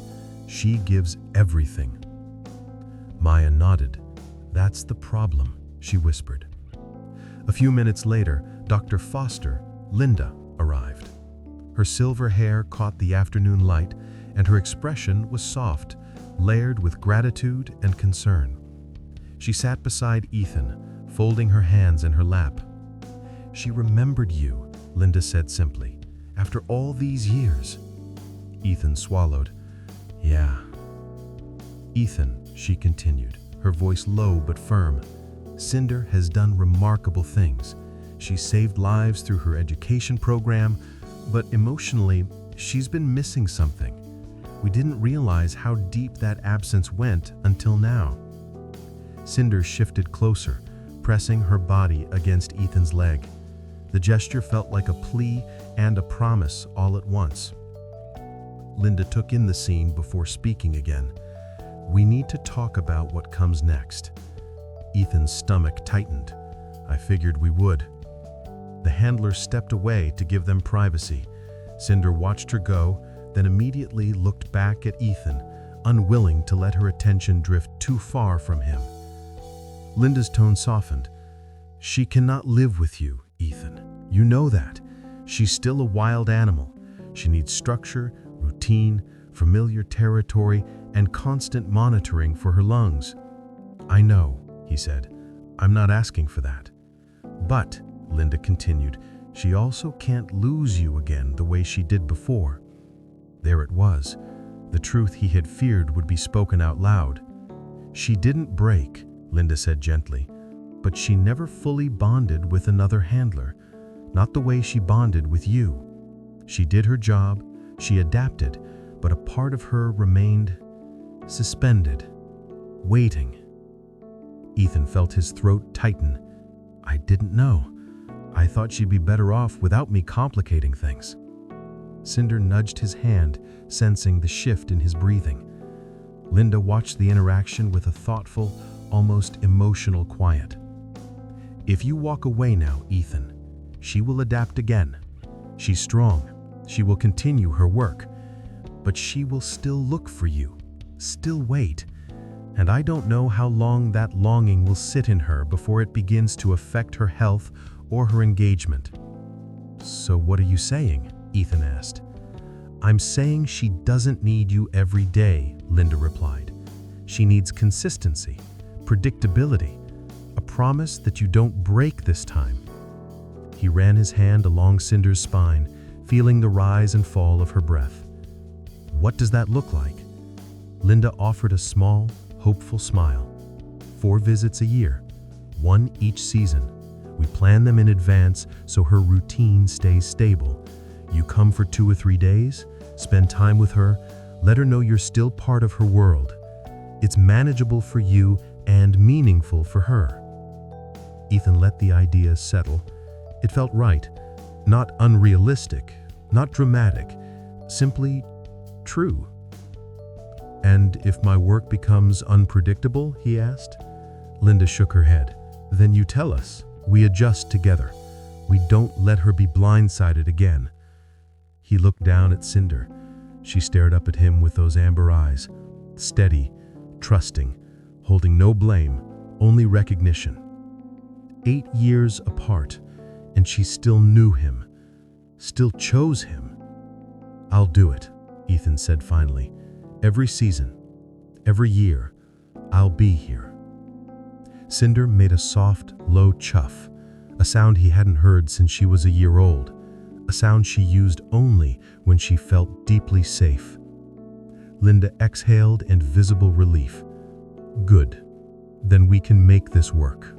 She gives everything. Maya nodded. "That's the problem," she whispered. A few minutes later, Dr. Foster, Linda, arrived. Her silver hair caught the afternoon light, and her expression was soft, layered with gratitude and concern. She sat beside Ethan, folding her hands in her lap. "She remembered you," Linda said simply, "after all these years." Ethan swallowed. "Yeah." "Ethan," she continued, her voice low but firm, "Cinder has done remarkable things. She saved lives through her education program, but emotionally, She's been missing something. We didn't realize how deep that absence went until now." Cinder shifted closer, pressing her body against Ethan's leg. The gesture felt like a plea and a promise all at once. Linda took in the scene before speaking again. "We need to talk about what comes next." Ethan's stomach tightened. "I figured we would." The handler stepped away to give them privacy. Cinder watched her go, then immediately looked back at Ethan, unwilling to let her attention drift too far from him. Linda's tone softened. "She cannot live with you, Ethan. You know that. She's still a wild animal. She needs structure, routine, familiar territory, and constant monitoring for her lungs." "I know," he said. "I'm not asking for that." "But," Linda continued, "she also can't lose you again the way she did before." There it was. The truth he had feared would be spoken out loud. "She didn't break," Linda said gently, "but she never fully bonded with another handler. Not the way she bonded with you. She did her job, she adapted, but a part of her remained suspended, waiting." Ethan felt his throat tighten. "I didn't know. I thought she'd be better off without me complicating things." Cinder nudged his hand, sensing the shift in his breathing. Linda watched the interaction with a thoughtful, almost emotional quiet. "If you walk away now, Ethan, she will adapt again. She's strong. She will continue her work. But she will still look for you, still wait. And I don't know how long that longing will sit in her before it begins to affect her health or her engagement." "So what are you saying?" Ethan asked. "I'm saying she doesn't need you every day," Linda replied. "She needs consistency, predictability, a promise that you don't break this time." He ran his hand along Cinder's spine, feeling the rise and fall of her breath. "What does that look like?" Linda offered a small, hopeful smile. 4 visits a year, 1 each season. We plan them in advance so her routine stays stable. You come for 2 or 3 days, spend time with her, let her know you're still part of her world. It's manageable for you and meaningful for her. Ethan let the idea settle. It felt right, not unrealistic, not dramatic, simply true. "And if my work becomes unpredictable?" he asked. Linda shook her head. "Then you tell us. We adjust together. We don't let her be blindsided again." He looked down at Cinder. She stared up at him with those amber eyes, steady, trusting, holding no blame, only recognition. 8 years apart, and she still knew him, still chose him. "I'll do it," Ethan said finally. "Every season, every year, I'll be here." Cinder made a soft, low chuff, a sound he hadn't heard since she was a year old, a sound she used only when she felt deeply safe. Linda exhaled in visible relief. "Good. Then we can make this work."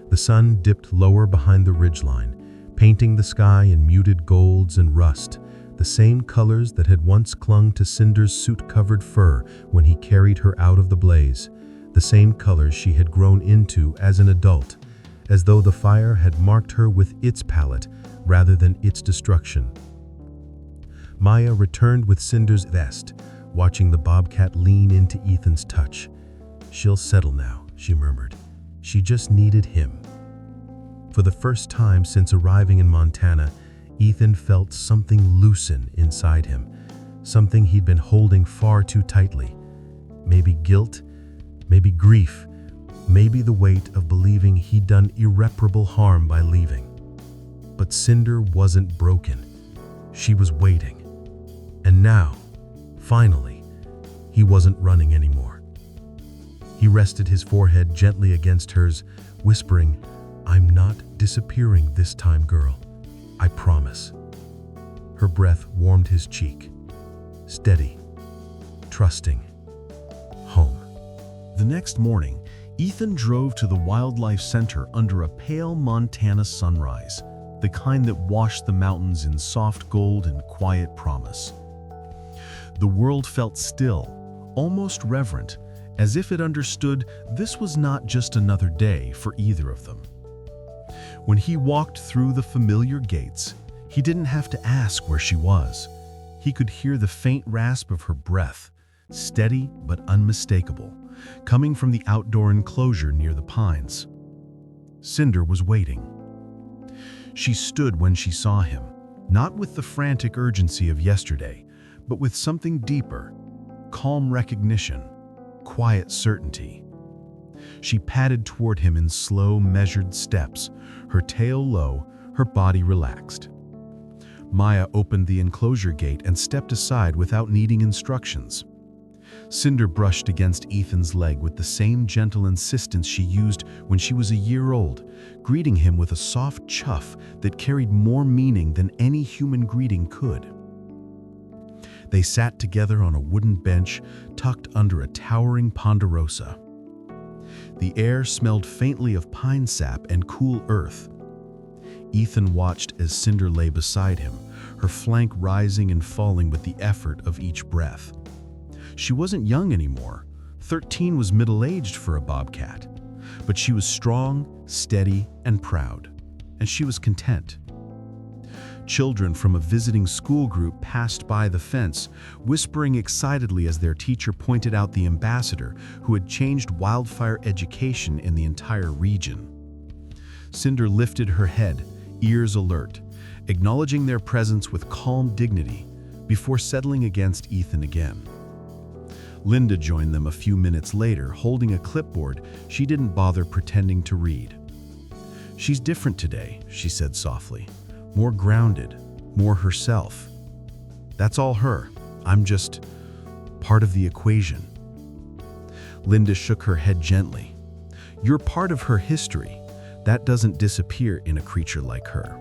The sun dipped lower behind the ridgeline, painting the sky in muted golds and rust, the same colors that had once clung to Cinder's suit-covered fur when he carried her out of the blaze, the same colors she had grown into as an adult, as though the fire had marked her with its palette rather than its destruction. Maya returned with Cinder's vest, watching the Bobcat lean into Ethan's touch. "She'll settle now," she murmured. She just needed him. For the first time since arriving in Montana, Ethan felt something loosen inside him, something he'd been holding far too tightly. Maybe guilt, maybe grief, maybe the weight of believing he'd done irreparable harm by leaving. But Cinder wasn't broken. She was waiting. And now, finally, he wasn't running anymore. He rested his forehead gently against hers, whispering, "I'm not disappearing this time, girl. I promise." Her breath warmed his cheek. Steady, trusting, home. The next morning, Ethan drove to the wildlife center under a pale Montana sunrise. the kind that washed the mountains in soft gold and quiet promise. The world felt still, almost reverent, as if it understood this was not just another day for either of them. When he walked through the familiar gates, he didn't have to ask where she was. He could hear the faint rasp of her breath, steady but unmistakable, coming from the outdoor enclosure near the pines. Cinder was waiting. She stood when she saw him, not with the frantic urgency of yesterday, but with something deeper, calm recognition, quiet certainty. She padded toward him in slow, measured steps, her tail low, her body relaxed. Maya opened the enclosure gate and stepped aside without needing instructions. Cinder brushed against Ethan's leg with the same gentle insistence she used when she was a year old, greeting him with a soft chuff that carried more meaning than any human greeting could. They sat together on a wooden bench tucked under a towering ponderosa. The air smelled faintly of pine sap and cool earth. Ethan watched as Cinder lay beside him, her flank rising and falling with the effort of each breath. She wasn't young anymore. 13 was middle-aged for a bobcat. But she was strong, steady, and proud. And she was content. Children from a visiting school group passed by the fence, whispering excitedly as their teacher pointed out the ambassador who had changed wildfire education in the entire region. Cinder lifted her head, ears alert, acknowledging their presence with calm dignity before settling against Ethan again. Linda joined them a few minutes later, holding a clipboard she didn't bother pretending to read. "She's different today," she said softly. "More grounded, more herself. That's all her. I'm just part of the equation." Linda shook her head gently. "You're part of her history. That doesn't disappear in a creature like her."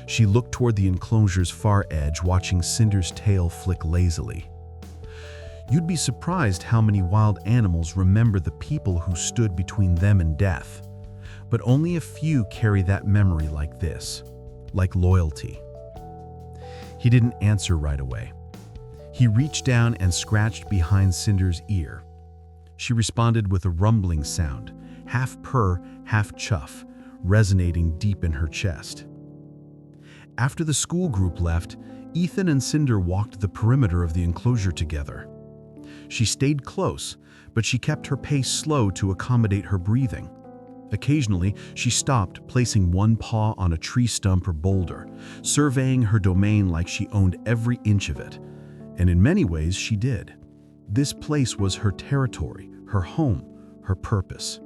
She looked toward the enclosure's far edge, watching Cinder's tail flick lazily. "You'd be surprised how many wild animals remember the people who stood between them and death. But only a few carry that memory like this, like loyalty." He didn't answer right away. He reached down and scratched behind Cinder's ear. She responded with a rumbling sound, half purr, half chuff, resonating deep in her chest. After the school group left, Ethan and Cinder walked the perimeter of the enclosure together. She stayed close, but she kept her pace slow to accommodate her breathing. Occasionally, she stopped, placing one paw on a tree stump or boulder, surveying her domain like she owned every inch of it. And in many ways, she did. This place was her territory, her home, her purpose.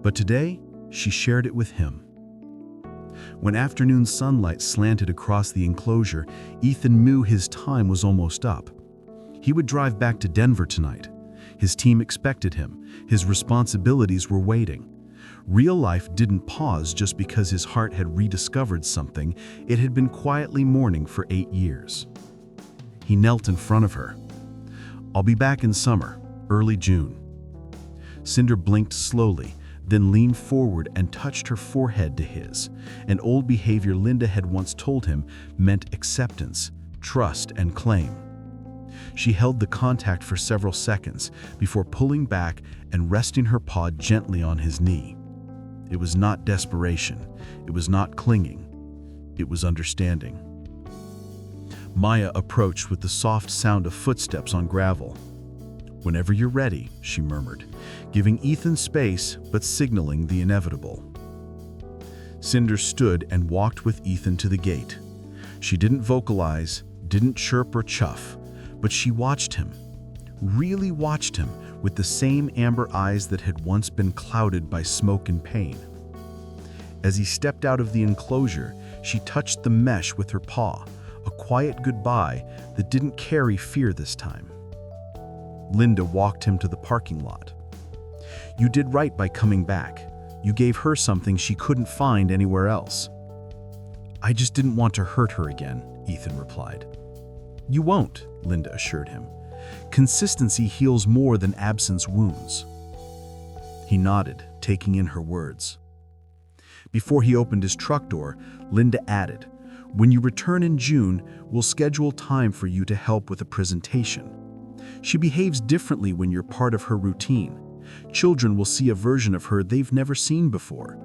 But today, she shared it with him. When afternoon sunlight slanted across the enclosure, Ethan knew his time was almost up. He would drive back to Denver tonight. His team expected him. His responsibilities were waiting. Real life didn't pause just because his heart had rediscovered something it had been quietly mourning for 8 years. He knelt in front of her. "I'll be back in summer, early June." Cinder blinked slowly, then leaned forward and touched her forehead to his, an old behavior Linda had once told him meant acceptance, trust, and claim. She held the contact for several seconds before pulling back and resting her paw gently on his knee. It was not desperation. It was not clinging. It was understanding. Maya approached with the soft sound of footsteps on gravel. "Whenever you're ready," she murmured, giving Ethan space but signaling the inevitable. Cinder stood and walked with Ethan to the gate. She didn't vocalize, didn't chirp or chuff, but she watched him, really watched him with the same amber eyes that had once been clouded by smoke and pain. As he stepped out of the enclosure, she touched the mesh with her paw, a quiet goodbye that didn't carry fear this time. Linda walked him to the parking lot. "You did right by coming back. You gave her something she couldn't find anywhere else." "I just didn't want to hurt her again," Ethan replied. "You won't," Linda assured him. "Consistency heals more than absence wounds." He nodded, taking in her words. Before he opened his truck door, Linda added, "When you return in June, we'll schedule time for you to help with a presentation. She behaves differently when you're part of her routine. Children will see a version of her they've never seen before."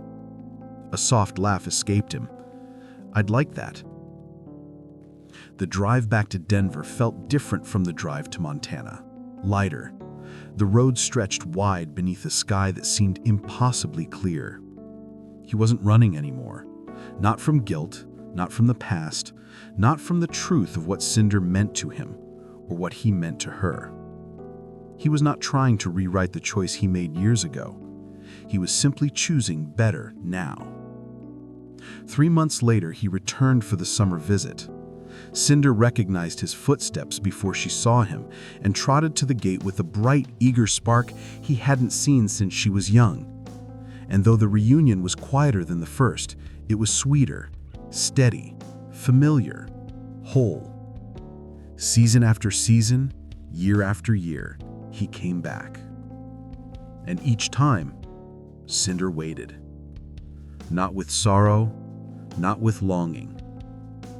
A soft laugh escaped him. "I'd like that." The drive back to Denver felt different from the drive to Montana. Lighter. The road stretched wide beneath a sky that seemed impossibly clear. He wasn't running anymore. Not from guilt, not from the past, not from the truth of what Cinder meant to him, or what he meant to her. He was not trying to rewrite the choice he made years ago. He was simply choosing better now. 3 months later, he returned for the summer visit. Cinder recognized his footsteps before she saw him and trotted to the gate with a bright, eager spark he hadn't seen since she was young. And though the reunion was quieter than the first, it was sweeter, steady, familiar, whole. Season after season, year after year, he came back. And each time, Cinder waited. Not with sorrow, not with longing,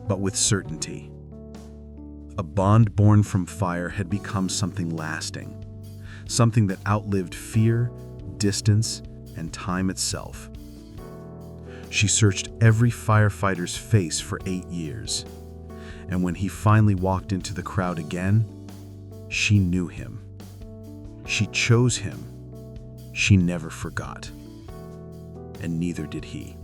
but with certainty. A bond born from fire had become something lasting, something that outlived fear, distance, and time itself. She searched every firefighter's face for 8 years, and when he finally walked into the crowd again, she knew him. She chose him. She never forgot. And neither did he.